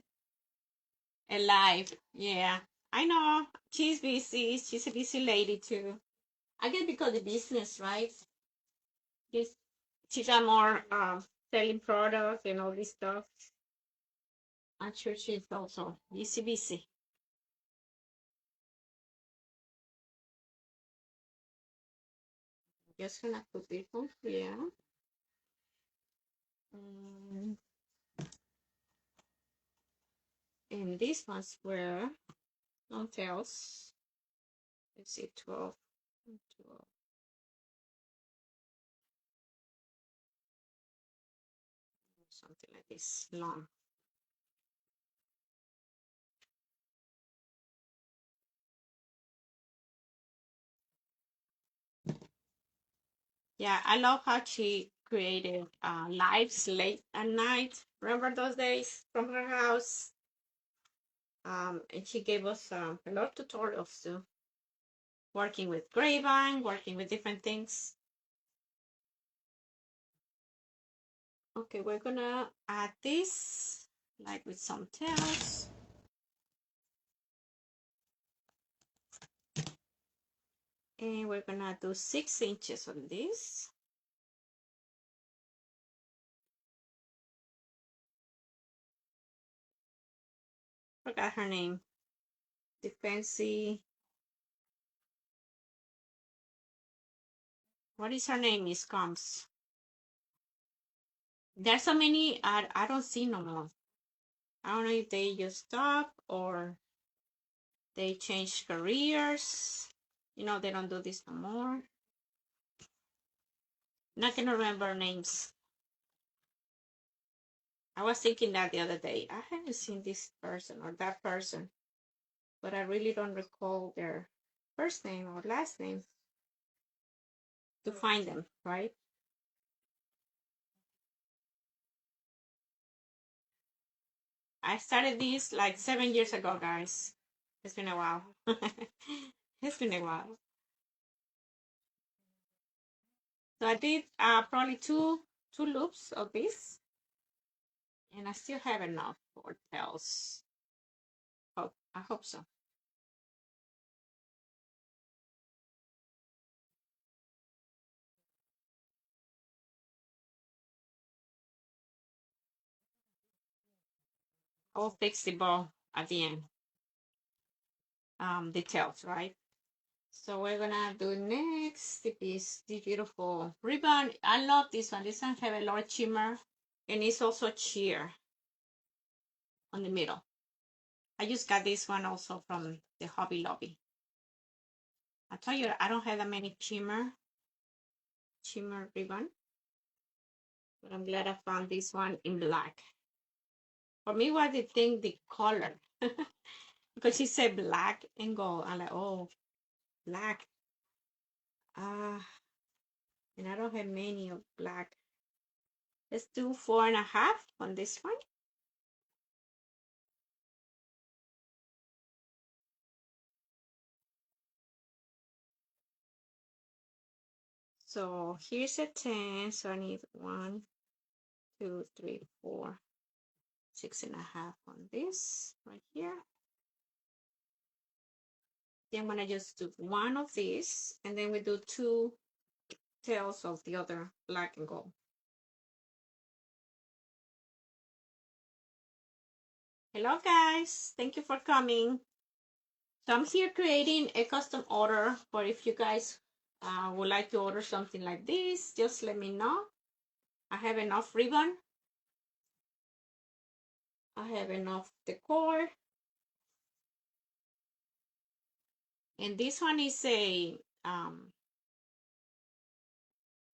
live. Yeah, I know. She's busy. She's a busy lady too. I guess because the business, right? Yes, she got more selling products and all this stuff. I'm sure she's also busy. Just gonna put this one here. Mm, and these ones were long tails. Let's see, 12. Something like this long. Yeah, I love how she created lives late at night. Remember those days from her house? And she gave us a lot of tutorials too. Working with grapevine, working with different things. Okay, we're gonna add this, like with some tails. And we're gonna do 6 inches on this. Forgot her name. The fancy. What is her name? Miss Combs. There's so many I don't see no more. I don't know if they just stop or they change careers. You know, they don't do this no more. Not gonna remember names. I was thinking that the other day. I haven't seen this person or that person, but I really don't recall their first name or last name to find them, right? I started this like 7 years ago, guys. It's been a while. It's been a while. So I did probably two loops of this, and I still have enough for tails. I hope so. I'll fix the bow at the end. The tails, right? So we're gonna do next the piece, the beautiful ribbon. I love this one. This one have a lot of shimmer, and it's also sheer on the middle. I just got this one also from the Hobby Lobby. I told you I don't have that many shimmer ribbon, but I'm glad I found this one in black. For me, what they think the color, because she said black and gold. I'm like, oh, black. And I don't have many of black. Let's do 4.5 on this one. So here's a 10. So I need 1, 2, 3, 4, 6.5 on this right here. Then I'm gonna just do one of these, and then we do 2 tails of the other black and gold. Hello guys, thank you for coming. So I'm here creating a custom order, but if you guys would like to order something like this, just let me know. I have enough ribbon. I have enough decor. And this one is a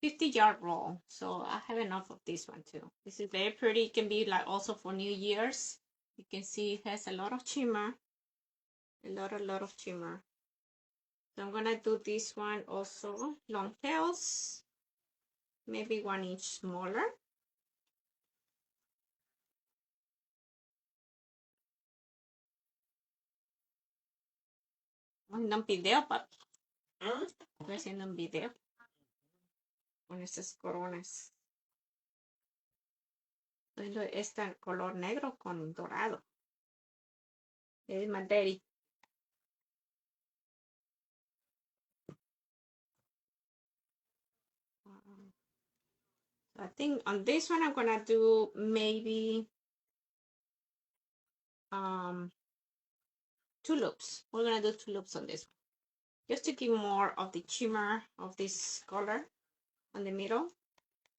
50-yard roll. So I have enough of this one too. This is very pretty. It can be like also for New Year's. You can see it has a lot of shimmer. A lot of shimmer. So I'm gonna do this one also. Long tails. Maybe 1 inch smaller. Haciendo un video, papi. Estoy haciendo un video con estas coronas. Estoy este color negro con dorado. Es más dirty. I think on this one I'm gonna do maybe 2 loops. We're gonna do 2 loops on this one, just to give more of the shimmer of this color on the middle.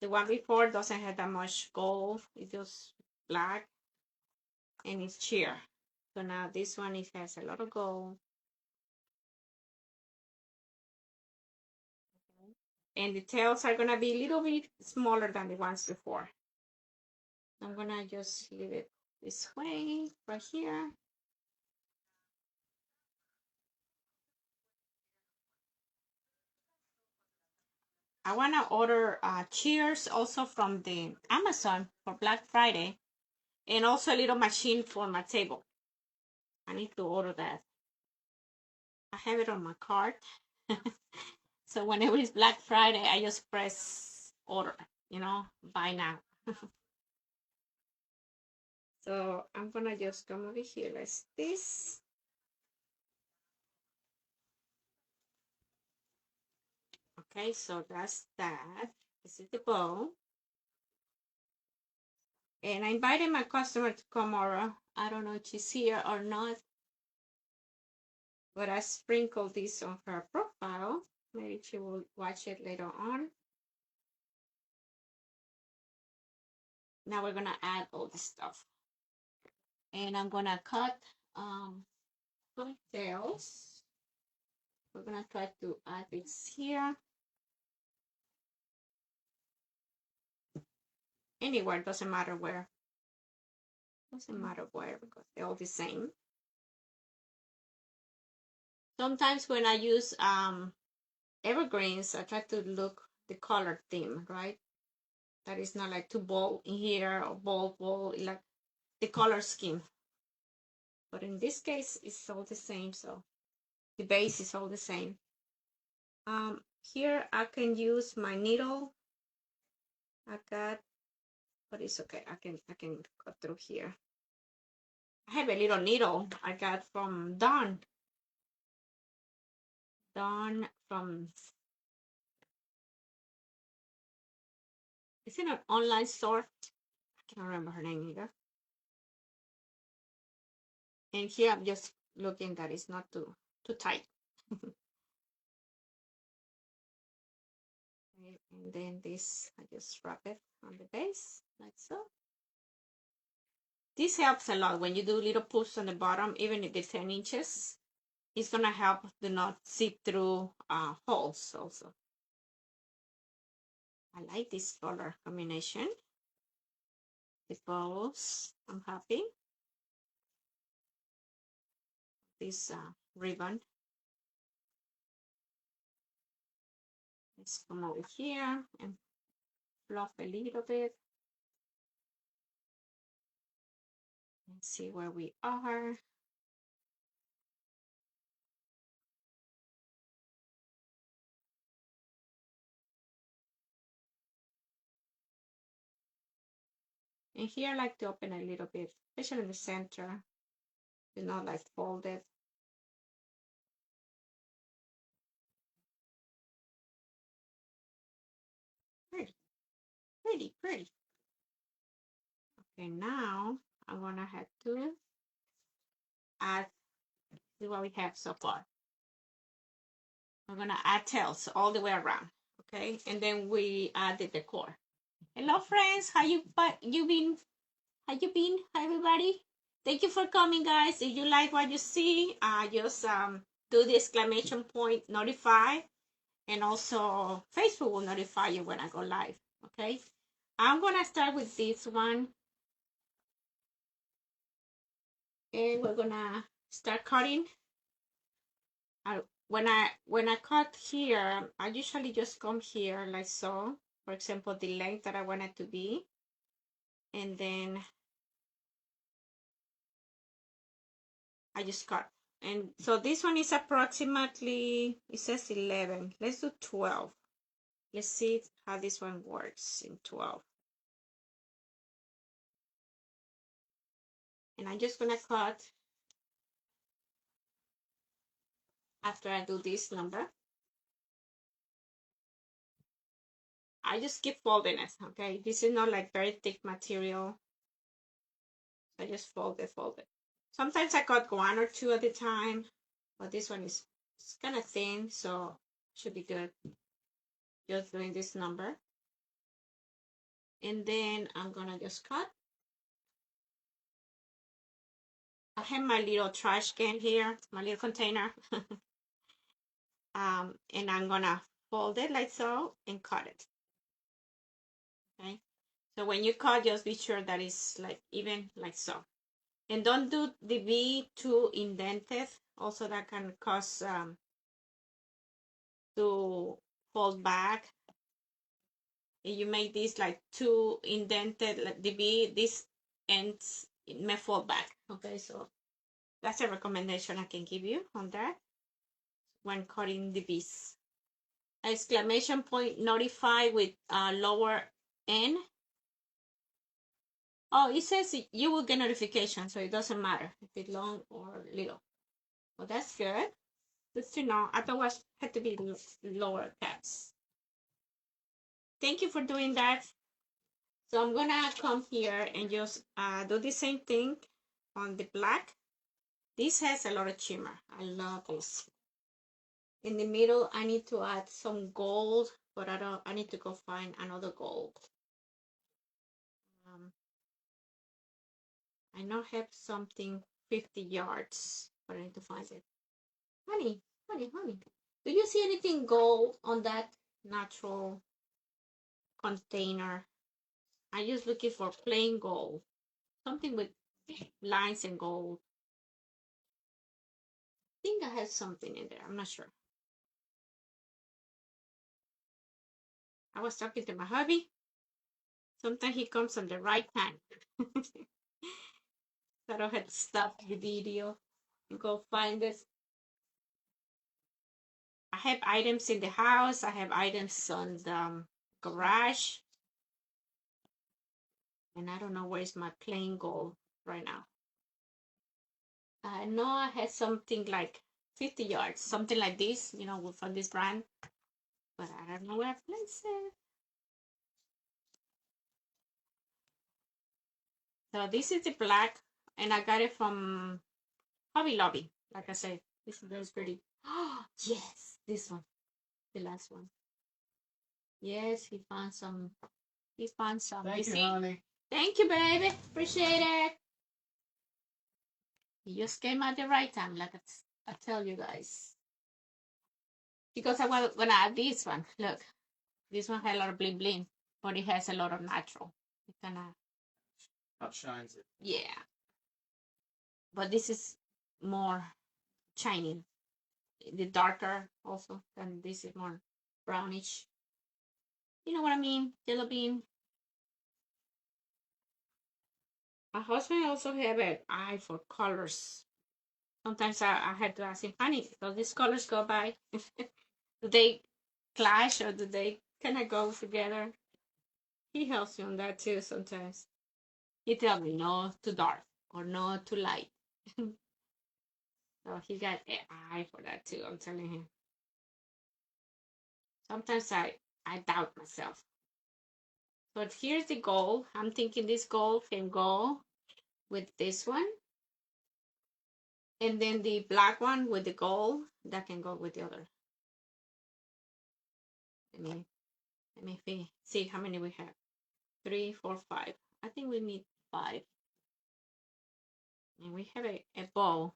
The one before doesn't have that much gold. It's just black and it's sheer. So now this one, it has a lot of gold. And the tails are gonna be a little bit smaller than the ones before. I'm gonna just leave it this way, right here. I wanna order cheers also from the Amazon for Black Friday, and also a little machine for my table. I need to order that. I have it on my cart. So whenever it's Black Friday, I just press order, buy now. So I'm gonna just come over here like this. Okay, so that's that. This is the bow. And I invited my customer to come over. I don't know if she's here or not, but I sprinkled this on her profile. Maybe she will watch it later on. Now we're gonna add all this stuff. And I'm gonna cut tails. We're gonna try to add this here. Anywhere, doesn't matter where. Doesn't matter where because they're all the same. Sometimes when I use evergreens, I try to look the color theme, right? That is not like too bold in here or bold, like the color scheme. But in this case, it's all the same, so the base is all the same. Here I can use my needle. I got, but it's okay. I can go through here. I have a little needle I got from Dawn. Dawn from, is it an online store? I can't remember her name either. And here I'm just looking that it's not too tight. And then this, I just wrap it on the base, like so. This helps a lot when you do little push on the bottom, even if it's 10 inches. It's gonna help the knot seep through holes also. I like this color combination. The bows, I'm happy. This ribbon. Let's come over here and fluff a little bit. And see where we are. And here I like to open a little bit, especially in the center. Do not like fold it. Pretty, pretty, pretty. Okay, now I'm gonna have to add, see what we have so far. We're gonna add tails all the way around, okay? And then we add the decor. Hello, friends. How you been? How you been? Hi, everybody. Thank you for coming, guys. If you like what you see, just do the exclamation point notify, and also Facebook will notify you when I go live. Okay. I'm gonna start with this one, and we're gonna start cutting. When I cut here, I usually just come here like so. For example, the length that I want it to be, and then I just cut. And so this one is approximately, it says 11. Let's do 12. Let's see how this one works in 12. And I'm just gonna cut after I do this number. I just keep folding it, okay? This is not like very thick material. So I just fold it. Sometimes I cut one or two at a time, but this one is kind of thin, so should be good. Just doing this number. And then I'm gonna just cut. I have my little trash can here, my little container. And I'm gonna fold it like so and cut it. Okay, so when you cut, just be sure that it's like even like so. And don't do the V too indented. Also, that can cause to fold back. If you make this like too indented, like the V, this ends, it may fall back. Okay, so that's a recommendation I can give you on that when cutting the V's. Exclamation point notify with lower N. Oh, it says you will get notification, so it doesn't matter if it's long or little. Well, that's good. Good to know. I thought it had to be lower caps. Thank you for doing that. So I'm gonna come here and just do the same thing on the black. This has a lot of shimmer. I love this. In the middle, I need to add some gold, but I need to go find another gold. I now have something 50 yards, but I need to find it. Honey, honey, honey. Do you see anything gold on that natural container? I'm just looking for plain gold. Something with lines and gold. I think I have something in there. I'm not sure. I was talking to my hubby. Sometimes he comes on the right time. So I don't have to stop the video and go find this. I have items in the house. I have items on the garage. And I don't know where's my plain gold right now. I know I had something like 50 yards, something like this, you know, from this brand. But I don't know where I placed it. So this is the black, and I got it from Hobby Lobby. Like I said, this is pretty. Oh, yes, this one, the last one. Yes, he found some. He found some. Thank you, honey. Thank you, baby. Appreciate it. He just came at the right time, like I tell you guys. Because I was gonna add this one. Look, this one has a lot of bling bling, but it has a lot of natural. It kind of outshines it. Yeah, but this is more shiny. The darker also, and this is more brownish. You know what I mean? Yellow bean. My husband also have an eye for colors. Sometimes I had to ask him, honey, do these colors go by? Do they clash or do they kind of go together? He helps me on that too sometimes. He tells me no too dark or no too light. So he got an eye for that too, I'm telling him. Sometimes I doubt myself. But here's the goal. I'm thinking this goal can go with this one. And then the black one with the gold, that can go with the other. Let me see how many we have. 3, 4, 5. I think we need 5. And we have a bow.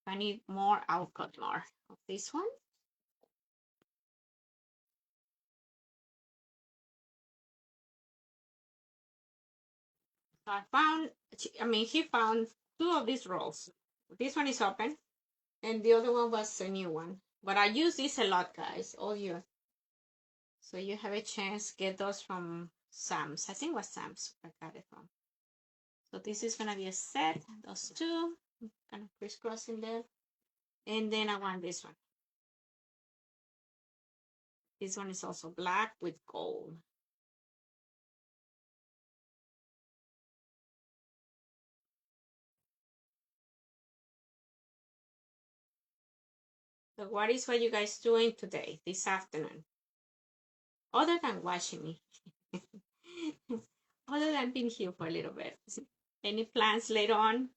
If I need more, I'll cut more of this one. So he found 2 of these rolls. This one is open, and the other one was a new one. But I use this a lot, guys, all year. So you have a chance, get those from Sam's. I think it was Sam's I got it from. So this is gonna be a set, those 2, kind of crisscrossing there. And then I want this one. This one is also black with gold. So what is what you guys doing today, this afternoon? Other than watching me. Other than being here for a little bit. Any plans later on?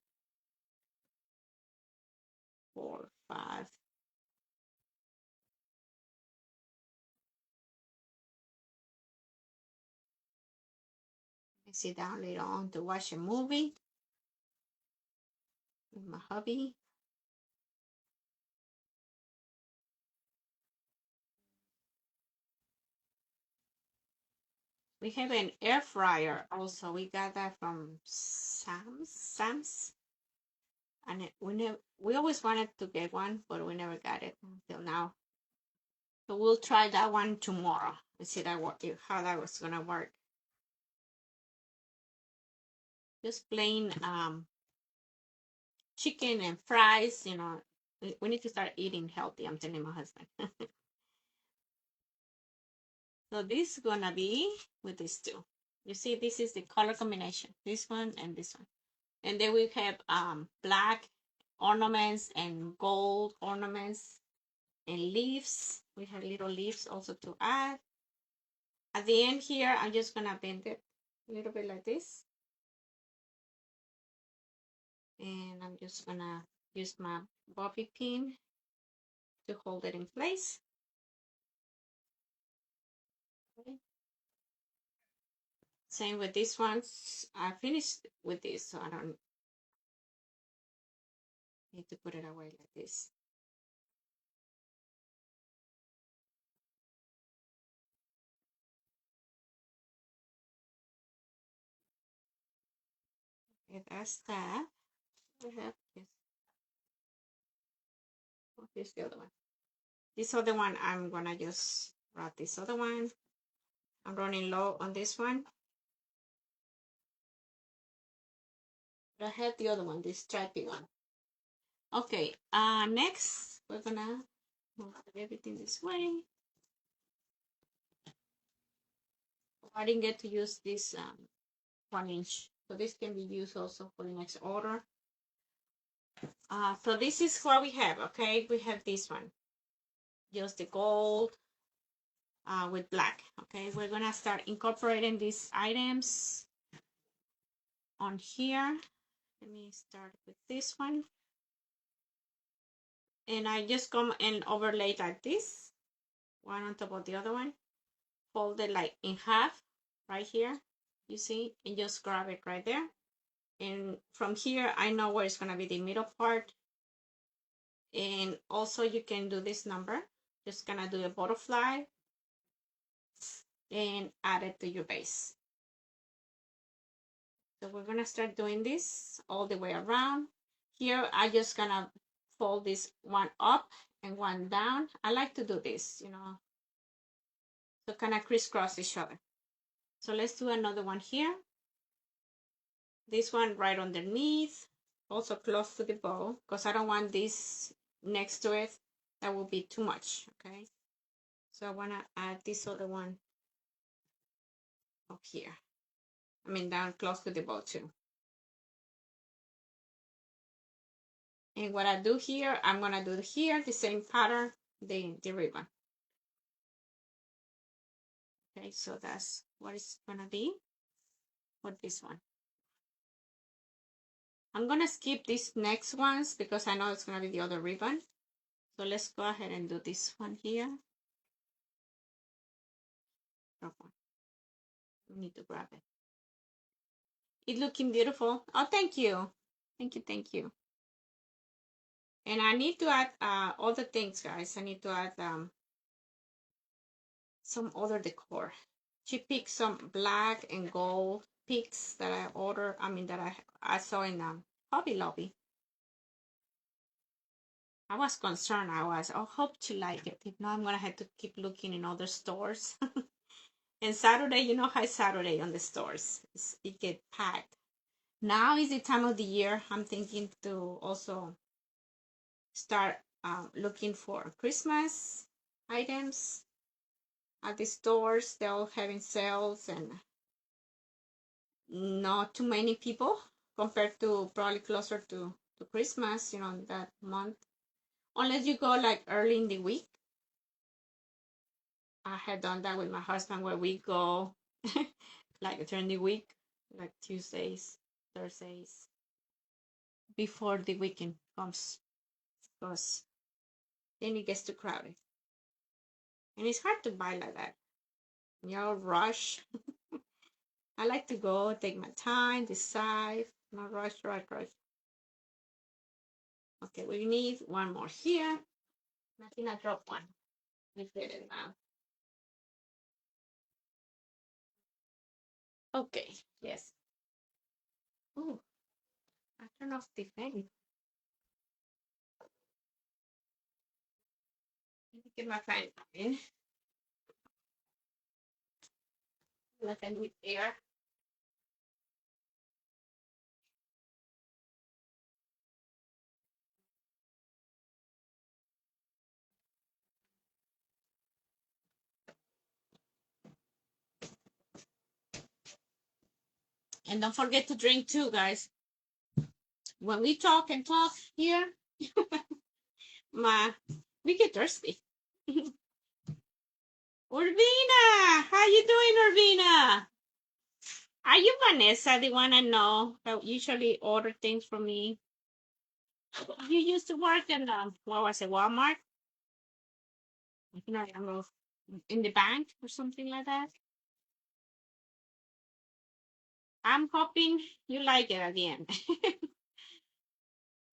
4, 5. I sit down later on to watch a movie with my hubby. We have an air fryer also. We got that from Sam's. And we always wanted to get one, but we never got it until now. So we'll try that one tomorrow and see how that was gonna work. Just plain chicken and fries, you know. We need to start eating healthy, I'm telling my husband. So this is gonna be with these 2. You see, this is the color combination, this one and this one. And then we have black ornaments and gold ornaments and leaves. We have little leaves also to add. At the end here, I'm just gonna bend it a little bit like this. And I'm just gonna use my bobby pin to hold it in place. Okay. Same with this one. I finished with this, so I don't need to put it away like this. Okay, that's that. We have this. Oh, here's the other one. This other one, I'm gonna just wrap this other one. I'm running low on this one. But I have the other one, this stripy one. Okay, next we're gonna move everything this way. I didn't get to use this 1 inch, so this can be used also for the next order. So this is what we have. Okay, we have this one, just the gold with black. Okay, we're gonna start incorporating these items on here. Let me start with this one, and I just come and overlay like this, one on top of the other one, fold it like in half right here, you see, and just grab it right there. And from here I know where it's gonna be the middle part. And also you can do this number, just gonna do a butterfly and add it to your base. So we're gonna start doing this all the way around. Here I just gonna fold this one up and one down. I like to do this, you know, so kind of crisscross each other. So let's do another one here. This one right underneath, also close to the bow, because I don't want this next to it. That will be too much, okay? So I want to add this other one up here. I mean, down close to the bow too. And what I do here, I'm going to do here the same pattern, the ribbon. Okay, so that's what it's going to be for this one. I'm going to skip these next ones because I know it's going to be the other ribbon. So let's go ahead and do this one here. Drop one. We need to grab it. It's looking beautiful. Oh, thank you. Thank you, thank you. And I need to add other things, guys. I need to add some other decor. She picked some black and gold picks that I ordered. I mean, that I saw in Hobby Lobby. I was concerned. I hope to like it. If not, I'm gonna have to keep looking in other stores. And Saturday, you know how Saturday on the stores, it get packed. Now is the time of the year I'm thinking to also start looking for Christmas items at the stores. They're all having sales and not too many people compared to probably closer to Christmas, you know, that month. Unless you go like early in the week. I had done that with my husband where we go like during the week, like Tuesdays, Thursdays, before the weekend comes, because then it gets too crowded. And it's hard to buy like that. You're rush. I like to go, take my time, decide, not rush. Okay, we need one more here. I think I dropped one. We did it now. Okay, yes. Oh, I turned off the fan. Let me get my fan in. Let them with air. And don't forget to drink too, guys. When we talk and talk here, we get thirsty. Urbina, how you doing, Urbina? Are you Vanessa, the one I know that usually order things from me? You used to work in what was it, Walmart? I don't know, in the bank or something like that. I'm hoping you like it at the end.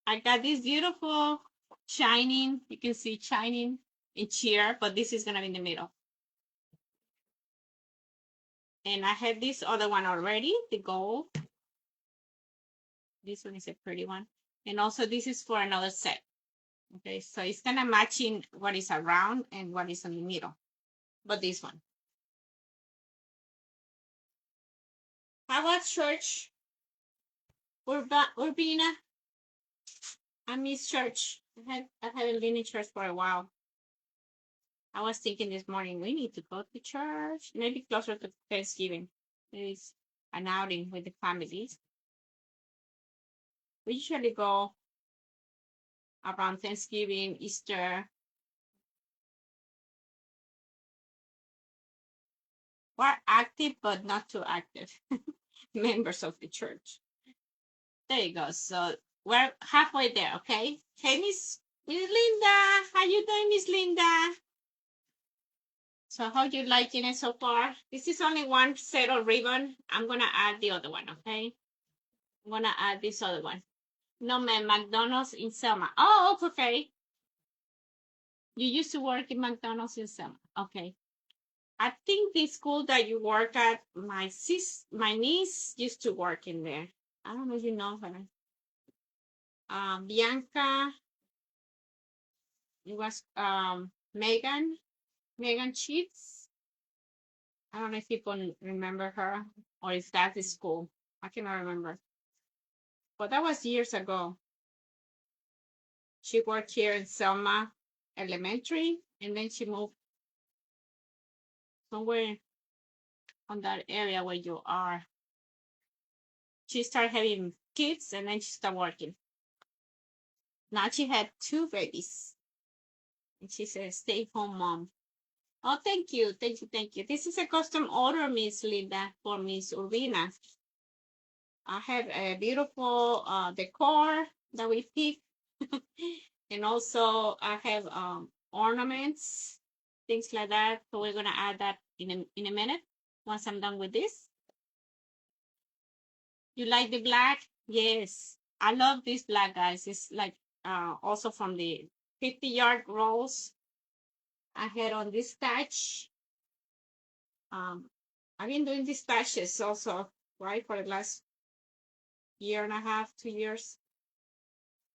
I got this beautiful shining. You can see shining in cheer, but this is gonna be in the middle. And I have this other one already, the gold. This one is a pretty one. And also this is for another set. Okay, so it's kind of matching what is around and what is in the middle. But this one. How about church? Urbina? I miss church. I haven't been in church for a while. I was thinking this morning, we need to go to church. Maybe closer to Thanksgiving. It's an outing with the families. We usually go around Thanksgiving, Easter. We're active, but not too active members of the church. There you go. So we're halfway there, okay? Hey, Miss Linda. How you doing, Miss Linda? So how you liking it so far? This is only one set of ribbon. I'm gonna add the other one, okay? I'm gonna add this other one. No, man, McDonald's in Selma. Oh, okay. You used to work in McDonald's in Selma. Okay. I think the school that you work at, my niece used to work in there. I don't know if you know her. Bianca, it was Megan Cheats. I don't know if you can remember her or if that's the school. I cannot remember. But that was years ago. She worked here in Selma Elementary, and then she moved somewhere on that area where you are. She started having kids, and then she started working. Now she had 2 babies, and she's a stay-home mom. Oh, thank you, thank you, thank you. This is a custom order, Miss Linda, for Miss Urbina. I have a beautiful decor that we picked. And also I have ornaments, things like that. So we're gonna add that in a minute once I'm done with this. You like the black? Yes. I love this black, guys. It's like also from the 50-yard rolls. I had on this patch. I've been doing these patches also, right, for the last year and a half, 2 years.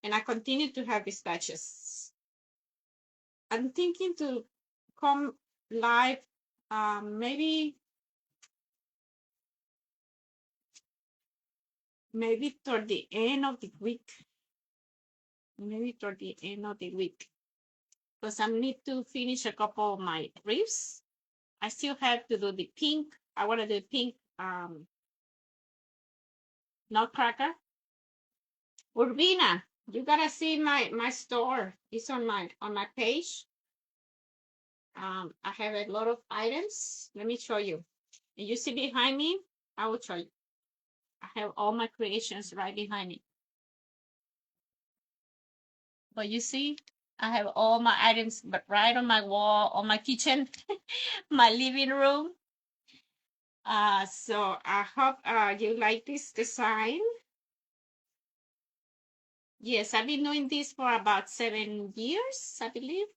And I continue to have these patches. I'm thinking to come live maybe toward the end of the week. Maybe toward the end of the week. Because I need to finish a couple of my wreaths. I still have to do the pink. I want to do pink nutcracker. Urbina, you gotta see my store. It's on my page. I have a lot of items. Let me show you. And you see behind me? I will show you. I have all my creations right behind me. But you see, I have all my items but right on my wall, on my kitchen, my living room. So I hope you like this design. Yes, I've been doing this for about 7 years, I believe.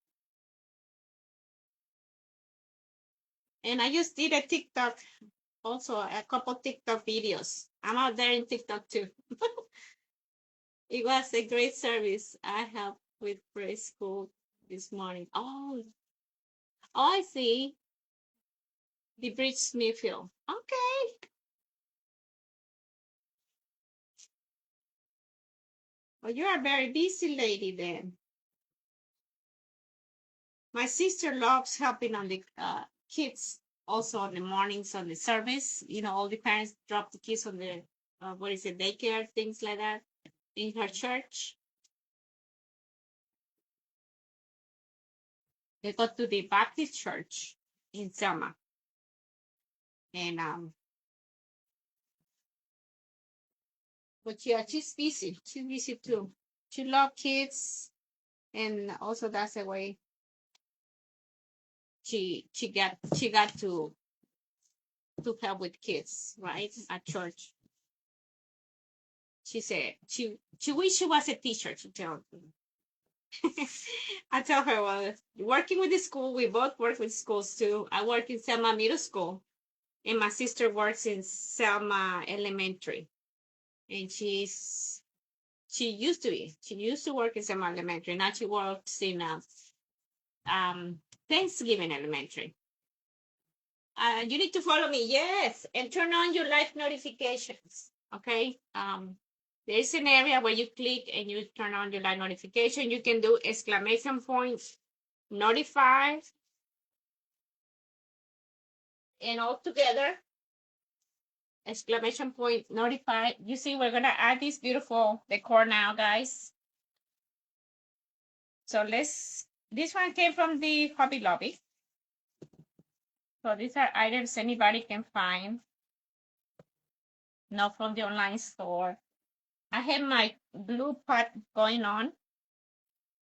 And I just did a TikTok, also a couple TikTok videos. I'm out there in TikTok too. It was a great service. I helped with preschool this morning. Oh, I see. The Bridge Smithfield. Okay. Well, you're a very busy lady then. My sister loves helping on the kids also on the mornings on the service. You know, all the parents drop the kids on the, what is it, daycare, things like that in her church. They go to the Baptist church. in Selma. And but yeah, she's busy. She's busy too. She loves kids, and also that's the way she got to help with kids, right? At church. She said she wished she was a teacher, to tell I tell her, well, working with the school, we both work with schools too. I work in Selma Middle School, and my sister works in Selma Elementary. And she used to work in Selma Elementary. Now she works in um Thanksgiving Elementary. You need to follow me, yes, and turn on your live notifications. Okay. There's an area where you click and you turn on your live notification. You can do exclamation points, notify, and all together, exclamation point, notify. You see, we're gonna add this beautiful decor now, guys. So this one came from the Hobby Lobby. So these are items anybody can find, not from the online store. I have my glue pot going on.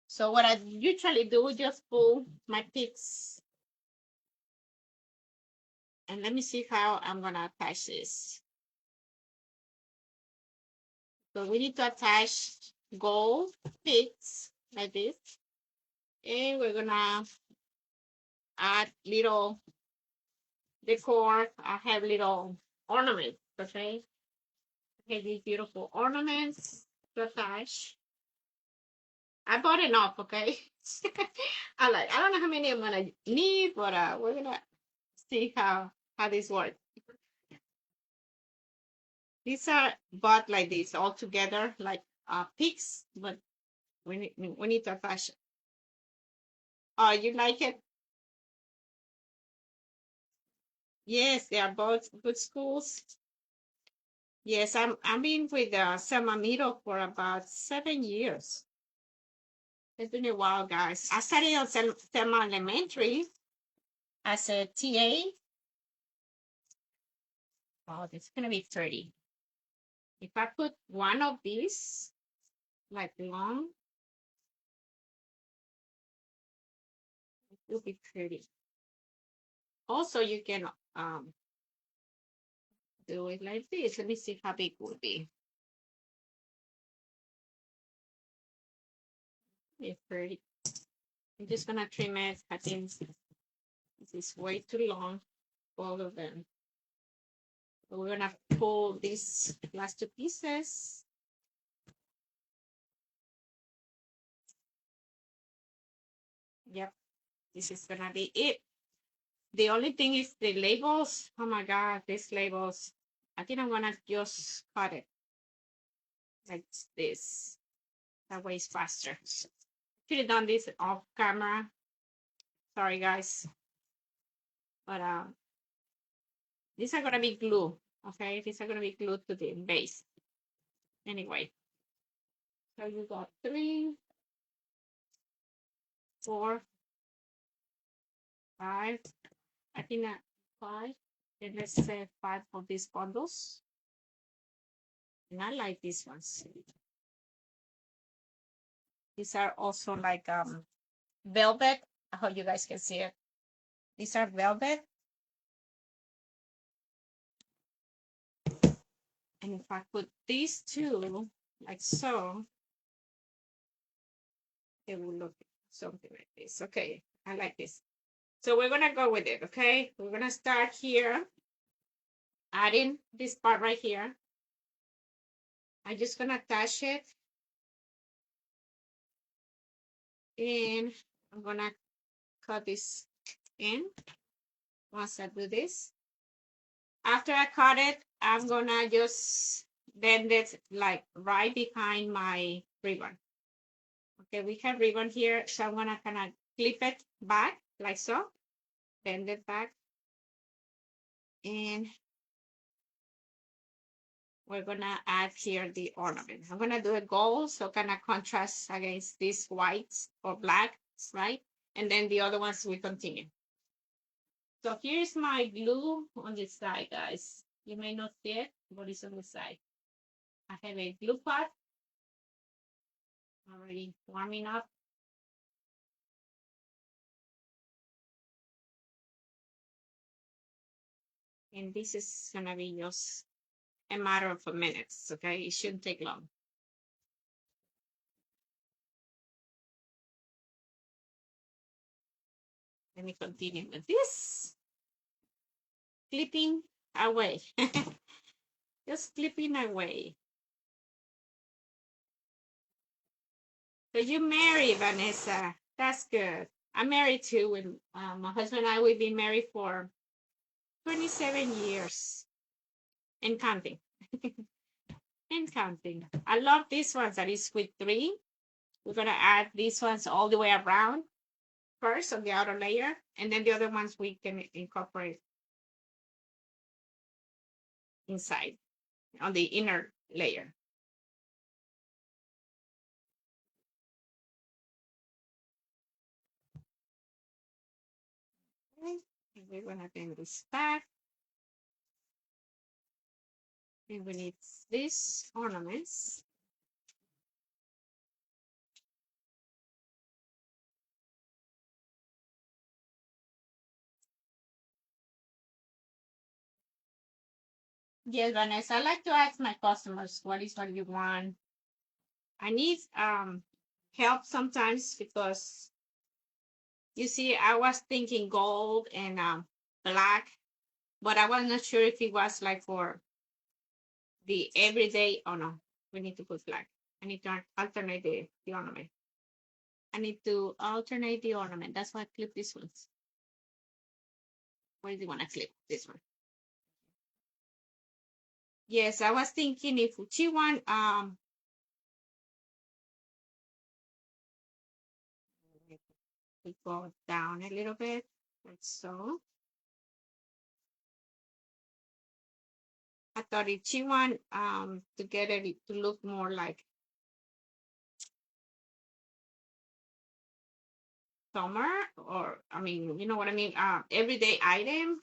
So what I usually do, just pull my picks. And let me see how I'm gonna attach this. So we need to attach gold picks like this. And we're gonna add little decor. I have little ornaments, okay? Okay, these beautiful ornaments to attach. I bought enough, okay? I don't know how many I'm gonna need, but we're gonna see how this works. These are bought like this all together, like picks, but we need to attach. Oh, you like it? Yes, they are both good schools. Yes, I'm been with Selma Middle for about 7 years. It's been a while, guys. I started on Selma Elementary as a TA. Oh, this is gonna be 30. If I put one of these, like long, it will be 30. Also, you can do it like this. Let me see how big it will be. It's 30. I'm just gonna trim it. I think this is way too long, all of them. So we're gonna pull these last two pieces. Yep, this is gonna be it. The only thing is the labels. Oh my God, these labels. I think I'm gonna just cut it like this. That way it's faster. Should have done this off camera. Sorry, guys. But these are gonna be glue. Okay, these are gonna be glued to the base. Anyway, so you got 3, 4, 5. I think that 5. And let's say 5 of these bundles. And I like these ones. These are also like velvet. I hope you guys can see it. These are velvet. And if I put these two like so, it will look something like this. Okay, I like this. So we're gonna go with it, okay? We're gonna start here, adding this part right here. I'm just gonna attach it. And I'm gonna cut this in once I do this. After I cut it, I'm gonna just bend it like right behind my ribbon. Okay, we have ribbon here, so I'm gonna kind of clip it back like so, bend it back, and we're gonna add here the ornament. I'm gonna do a gold, so kind of contrast against this white or black, right? And then the other ones we continue. So here's my glue on this side, guys. You may not see it, but it's on the side. I have a glue pot already warming up. And this is gonna be just a matter of minutes, okay? It shouldn't take long. Let me continue with this. Clipping away. Just clipping away. So you married, Vanessa. That's good. I'm married too. With my husband and I, we've been married for 27 years and counting. And counting. I love these ones that is with 3. We're gonna add these ones all the way around first on the outer layer, and then the other ones we can incorporate inside on the inner layer. Okay. And we're gonna bring this back. And we need these ornaments. Yes, Vanessa, I like to ask my customers what is what you want. I need help sometimes because you see, I was thinking gold and black, but I was not sure if it was like for the everyday. Oh no, we need to put black. I need to alternate the ornament. I need to alternate the ornament. That's why I clip this one. Where do you want to clip this one? Yes, I was thinking if she want we go down a little bit, like so. I thought if she want to get it to look more like summer, or I mean, you know what I mean, everyday item,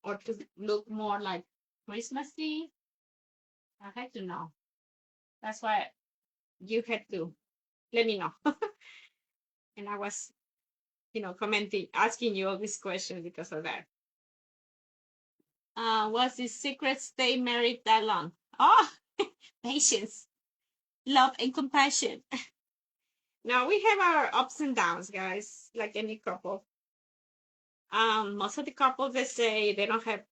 or to look more like Christmassy. I had to know. That's why you had to let me know. And I was, commenting, asking you all these questions because of that. What's the secret stay married that long? Oh, patience, love, and compassion. Now we have our ups and downs, guys, like any couple. Most of the couples, they say they don't have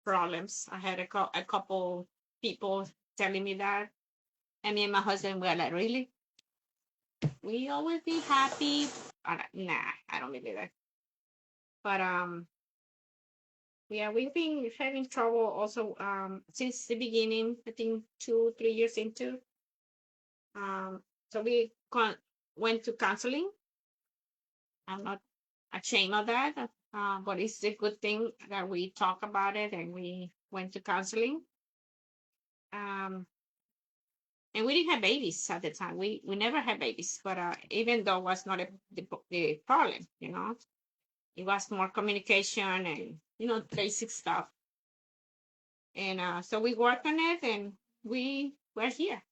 problems. I had a couple people telling me that, and me and my husband were like, really? We always be happy? Nah, I don't believe that. But yeah, we've been having trouble also since the beginning. I think 2-3 years into. So we went to counseling. I'm not ashamed of that, but it's a good thing that we talk about it and we went to counseling. Um, and we didn't have babies at the time. We never had babies, but even though it was not the problem, it was more communication and basic stuff. And so we worked on it, and we were here.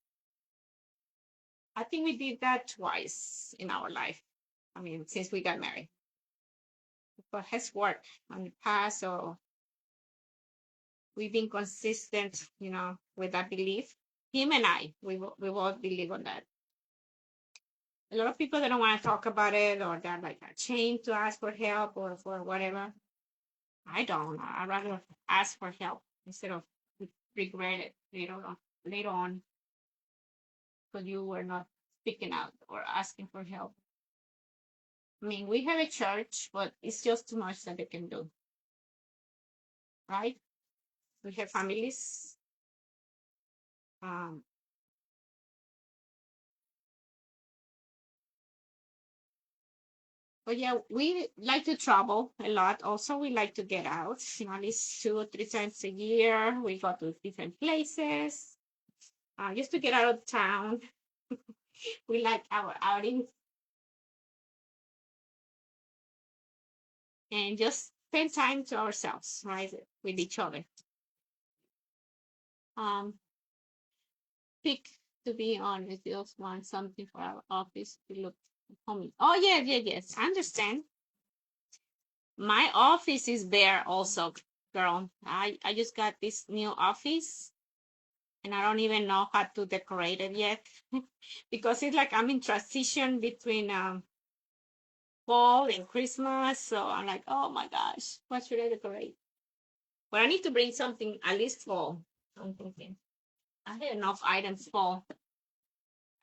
I think we did that twice in our life. I mean, since we got married, but has worked on the past, so we've been consistent, with that belief. Him and I, we both believe on that. A lot of people, they don't want to talk about it, or they're like ashamed to ask for help or for whatever. I don't. I'd rather ask for help instead of regret it later on because you were not speaking out or asking for help. I mean, we have a church, but it's just too much that they can do, right? We have families. Um, but yeah, we like to travel a lot. Also, we like to get out, at least 2 or 3 times a year. We go to different places just to get out of town. We like our outings and just spend time to ourselves, right, with each other. Um, Pick, to be honest, just want something for our office to look homey. Oh yeah, yeah, yes, I understand. My office is bare also, girl. I just got this new office and I don't even know how to decorate it yet because it's like I'm in transition between fall and Christmas. So I'm like, oh my gosh, what should I decorate? But I need to bring something at least fall. I'm thinking I have enough items fall.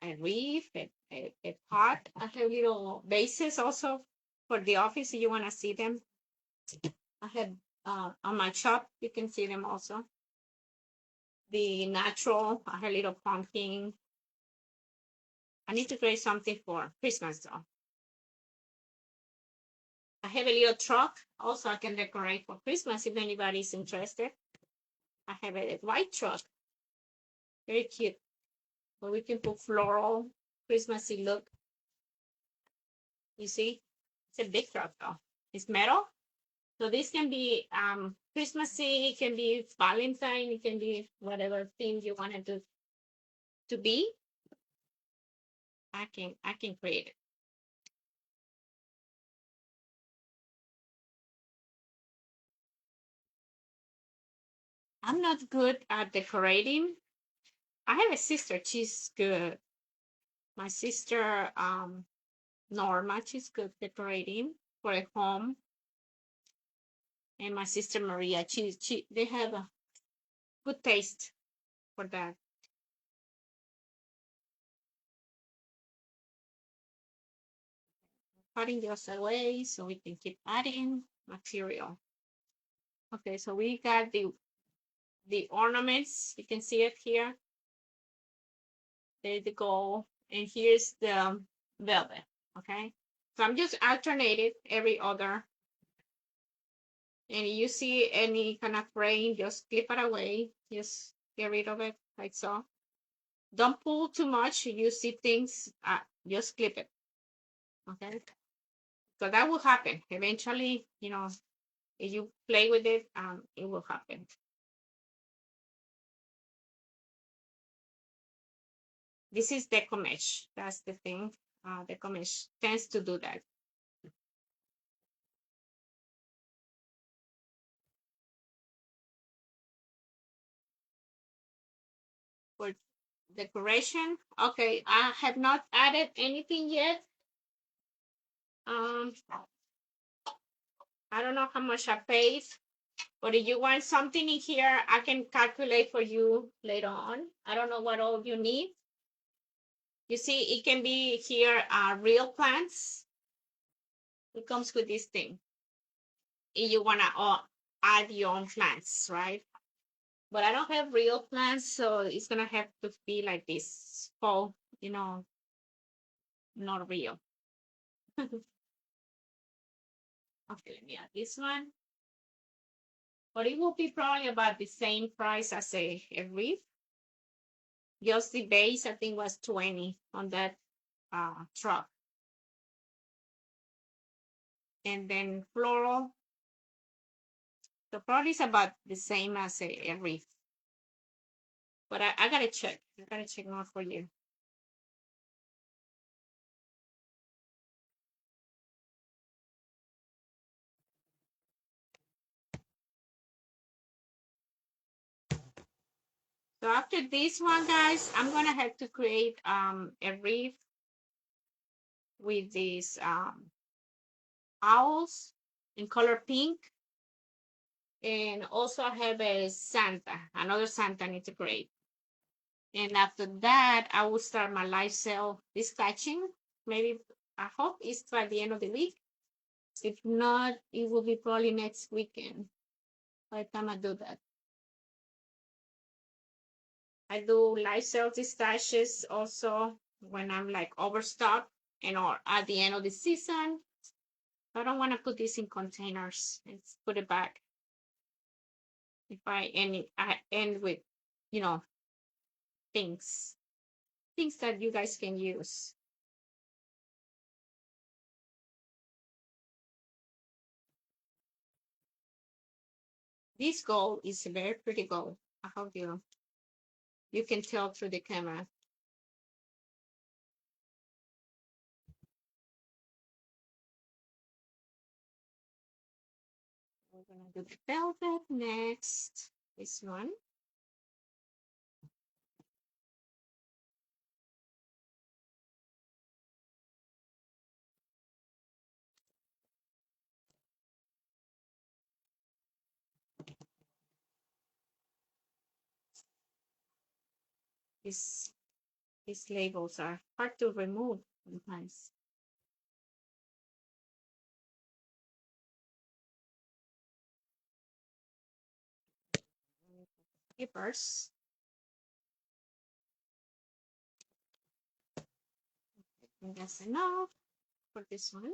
A wreath, a pot. I have little vases also for the office if you want to see them. I have on my shop, you can see them also. The natural, I have little pumpkin. I need to create something for Christmas though. I have a little truck also I can decorate for Christmas if anybody's interested. I have a white truck, very cute, where we can put floral, Christmassy look. You see, it's a big truck though. It's metal, so this can be Christmassy, it can be Valentine, it can be whatever theme you want it to be. I can create it. I'm not good at decorating. I have a sister, she's good. My sister Norma, she's good decorating for a home. And my sister Maria, she they have a good taste for that. Cutting those away so we can keep adding material. Okay, so we got the ornaments. You can see it here. There's the gold, and here's the velvet. Okay, so I'm just alternating every other. And you see any kind of frame, just clip it away. Just get rid of it like so. Don't pull too much. You see things, just clip it. Okay, so that will happen eventually. If you play with it, it will happen. This is Deco mesh. That's the thing. Deco mesh tends to do that. For decoration, okay, I have not added anything yet. I don't know how much I paid, but if you want something in here, I can calculate for you later on. I don't know what all you need. You see, it can be here real plants. It comes with this thing. If you want to add your own plants, right? But I don't have real plants, so it's gonna have to be like this fall, not real. Okay, let me add this one. But it will be probably about the same price as a wreath. Just the base, I think, was 20 on that truck. And then floral. So probably it's about the same as a wreath. But I gotta check. I gotta check more for you. So after this one, guys, I'm gonna have to create a wreath with these owls in color pink. And also I have a Santa, another Santa I need to create. And after that, I will start my live sale dispatching. Maybe I hope it's by the end of the week. If not, it will be probably next weekend by the time I do that. I do live sale dispatches also when I'm like overstocked and or at the end of the season. I don't want to put this in containers. Let's put it back. If I end with, you know, things that you guys can use. This gold is a very pretty gold. I hope you can tell through the camera. We're gonna do the velvet next. This one. These these labels are hard to remove sometimes. Papers. And that's enough for this one.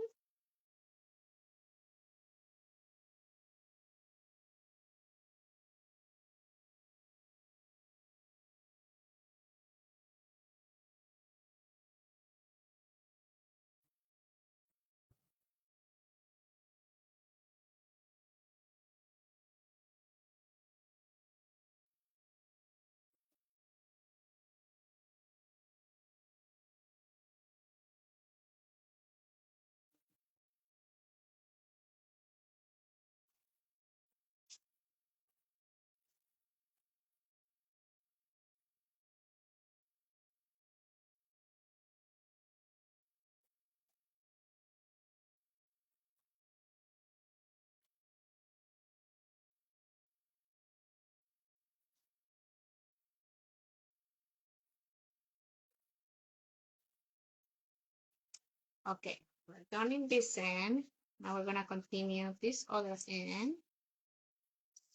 Okay, we're done in this end. Now we're gonna continue this other end.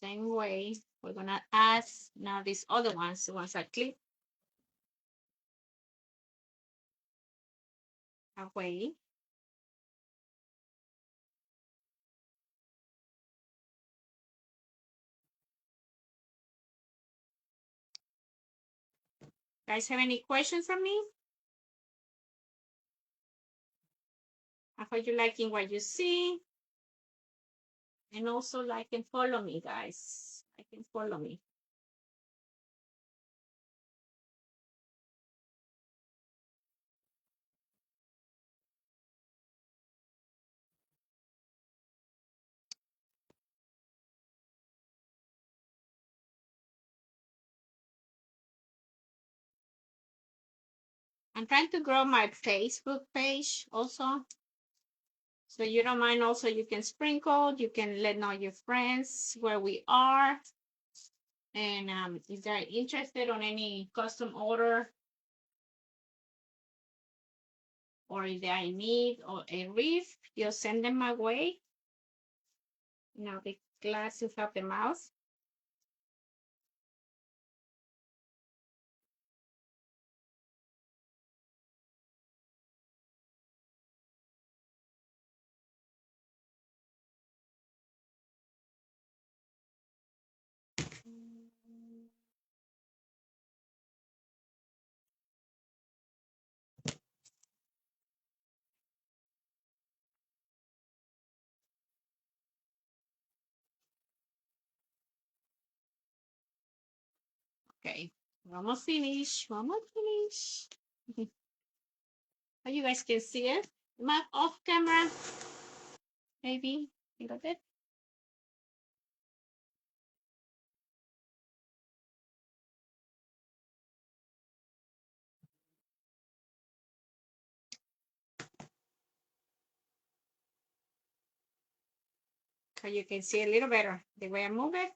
Same way. We're gonna add now these other ones, the ones that clip away. Guys, have any questions from me? I hope you're liking what you see. And also like and follow me, guys. Like and follow me. I'm trying to grow my Facebook page also. So you don't mind also you can sprinkle, you can let know your friends where we are. And if they're interested on any custom order or if they are in need or a wreath, you'll send them my way. Now the glass to help them out. Okay, we're almost finished. We're almost finished. How you guys can see it? Am I off camera? Maybe a little bit. So you can see a little better the way I move it.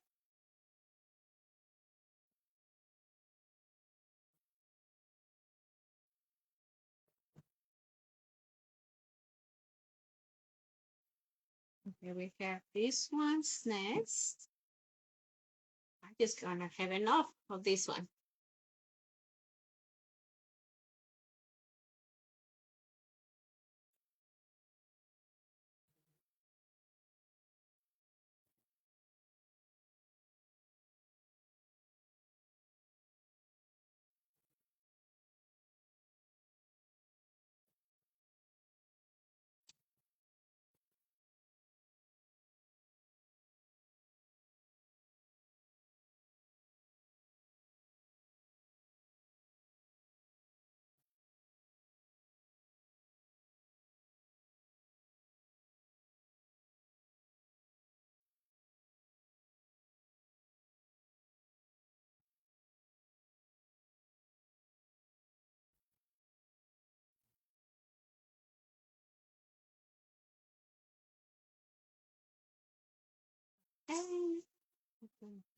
Okay, we have these ones next. I'm just gonna have enough of this one. Okay.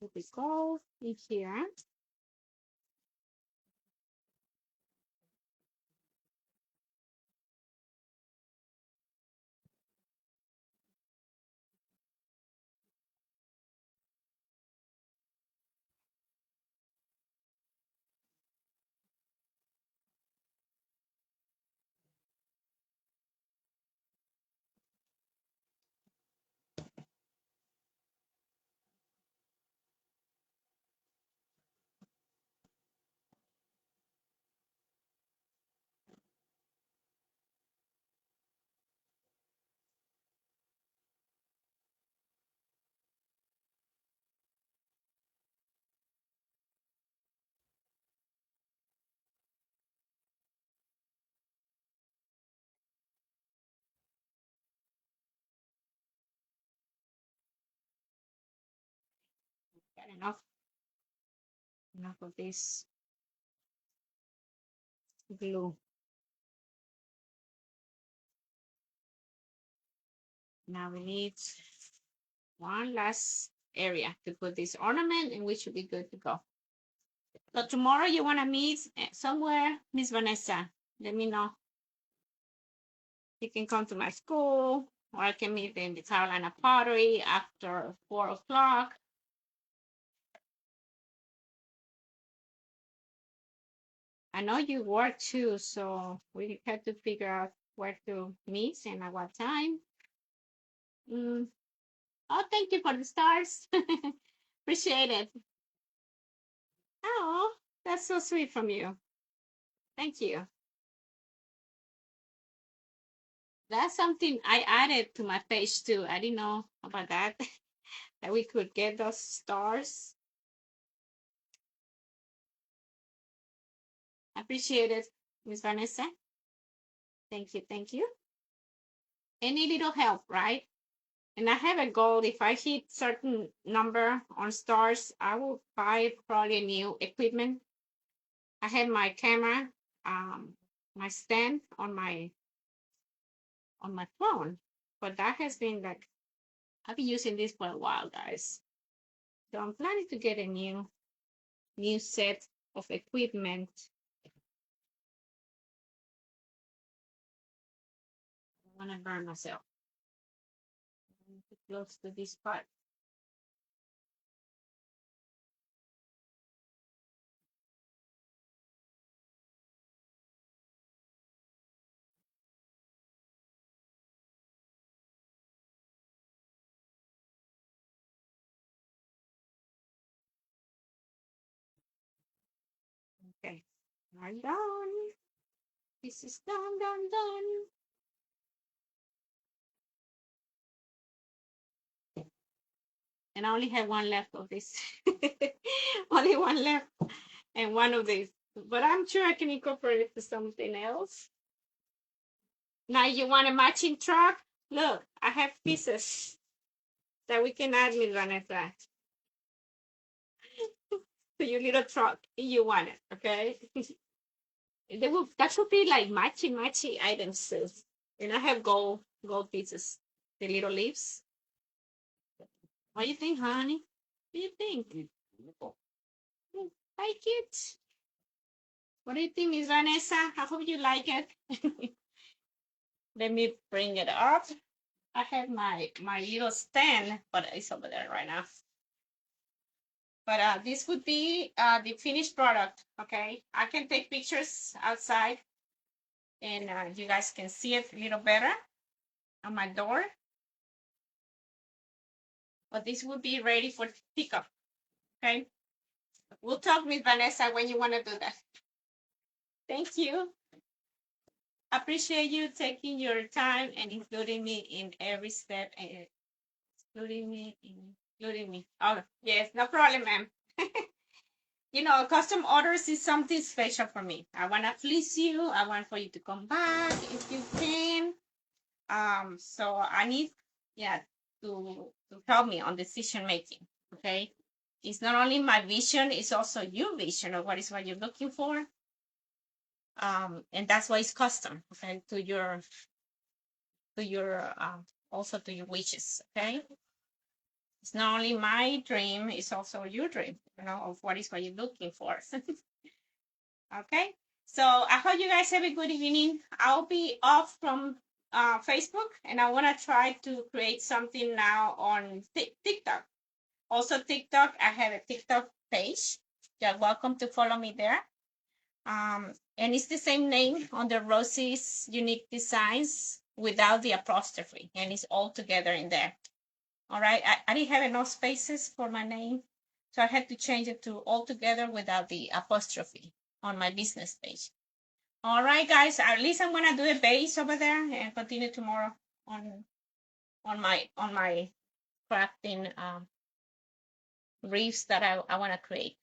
Here we go in here. Got enough of this glue. Now we need one last area to put this ornament, and we should be good to go. So tomorrow you want to meet somewhere, Miss Vanessa? Let me know. You can come to my school, or I can meet in the Carolina Pottery after 4 o'clock. I know you work too, so we have to figure out where to meet and at what time. Oh, thank you for the stars. Appreciate it. Oh, that's so sweet from you. Thank you. That's something I added to my page too. I didn't know about that, that we could get those stars. I appreciate it, Miss Vanessa. Thank you. Thank you. Any little help, right? And I have a goal. If I hit certain number on stars, I will buy probably new equipment. I have my camera, my stand on my phone, but that has been like, I've been using this for a while, guys. So I'm planning to get a new set of equipment. I want to burn myself. I need to close to this part. Okay, I'm done. This is done, done, done. And I only have one left of this. Only one left, and one of these. But I'm sure I can incorporate it to something else. Now you want a matching truck? Look, I have pieces that we can add, Miss Vanessa, to your little truck if you want it, okay? That should be like matchy items too. And I have gold pieces, the little leaves. What do you think, honey? What do you think? Like it? What do you think, Miss Vanessa? I hope you like it. Let me bring it up. I have my little stand, but it's over there right now. But this would be the finished product. Okay, I can take pictures outside, and you guys can see it a little better on my door. But this would be ready for pickup. Okay, we'll talk, Miss Vanessa, when you want to do that. Thank you. Appreciate you taking your time and including me in every step, and including me. Oh, yes, no problem, ma'am. Custom orders is something special for me. I want to please you. I want for you to come back if you can. So I need, yeah, to help me on decision making. Okay, it's not only my vision; it's also your vision of what you're looking for. And that's why it's custom. Okay, to your also to your wishes. Okay. It's not only my dream, it's also your dream, of what is what you're looking for. Okay. So I hope you guys have a good evening. I'll be off from Facebook, and I want to try to create something now on TikTok. Also, TikTok, I have a TikTok page. You're welcome to follow me there. And it's the same name under Rosie's Unique Designs without the apostrophe, and it's all together in there. All right. I didn't have enough spaces for my name, so I had to change it to all together without the apostrophe on my business page. All right, guys. At least I'm gonna do a base over there and continue tomorrow on my crafting wreaths that I want to create.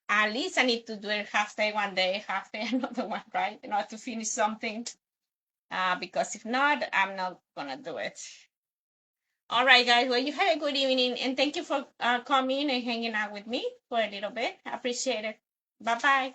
At least I need to do it half day one day, half day another one, right? In order to finish something. Because if not, I'm not gonna do it. All right, guys. Well, you have a good evening, and thank you for coming and hanging out with me for a little bit. I appreciate it. Bye bye.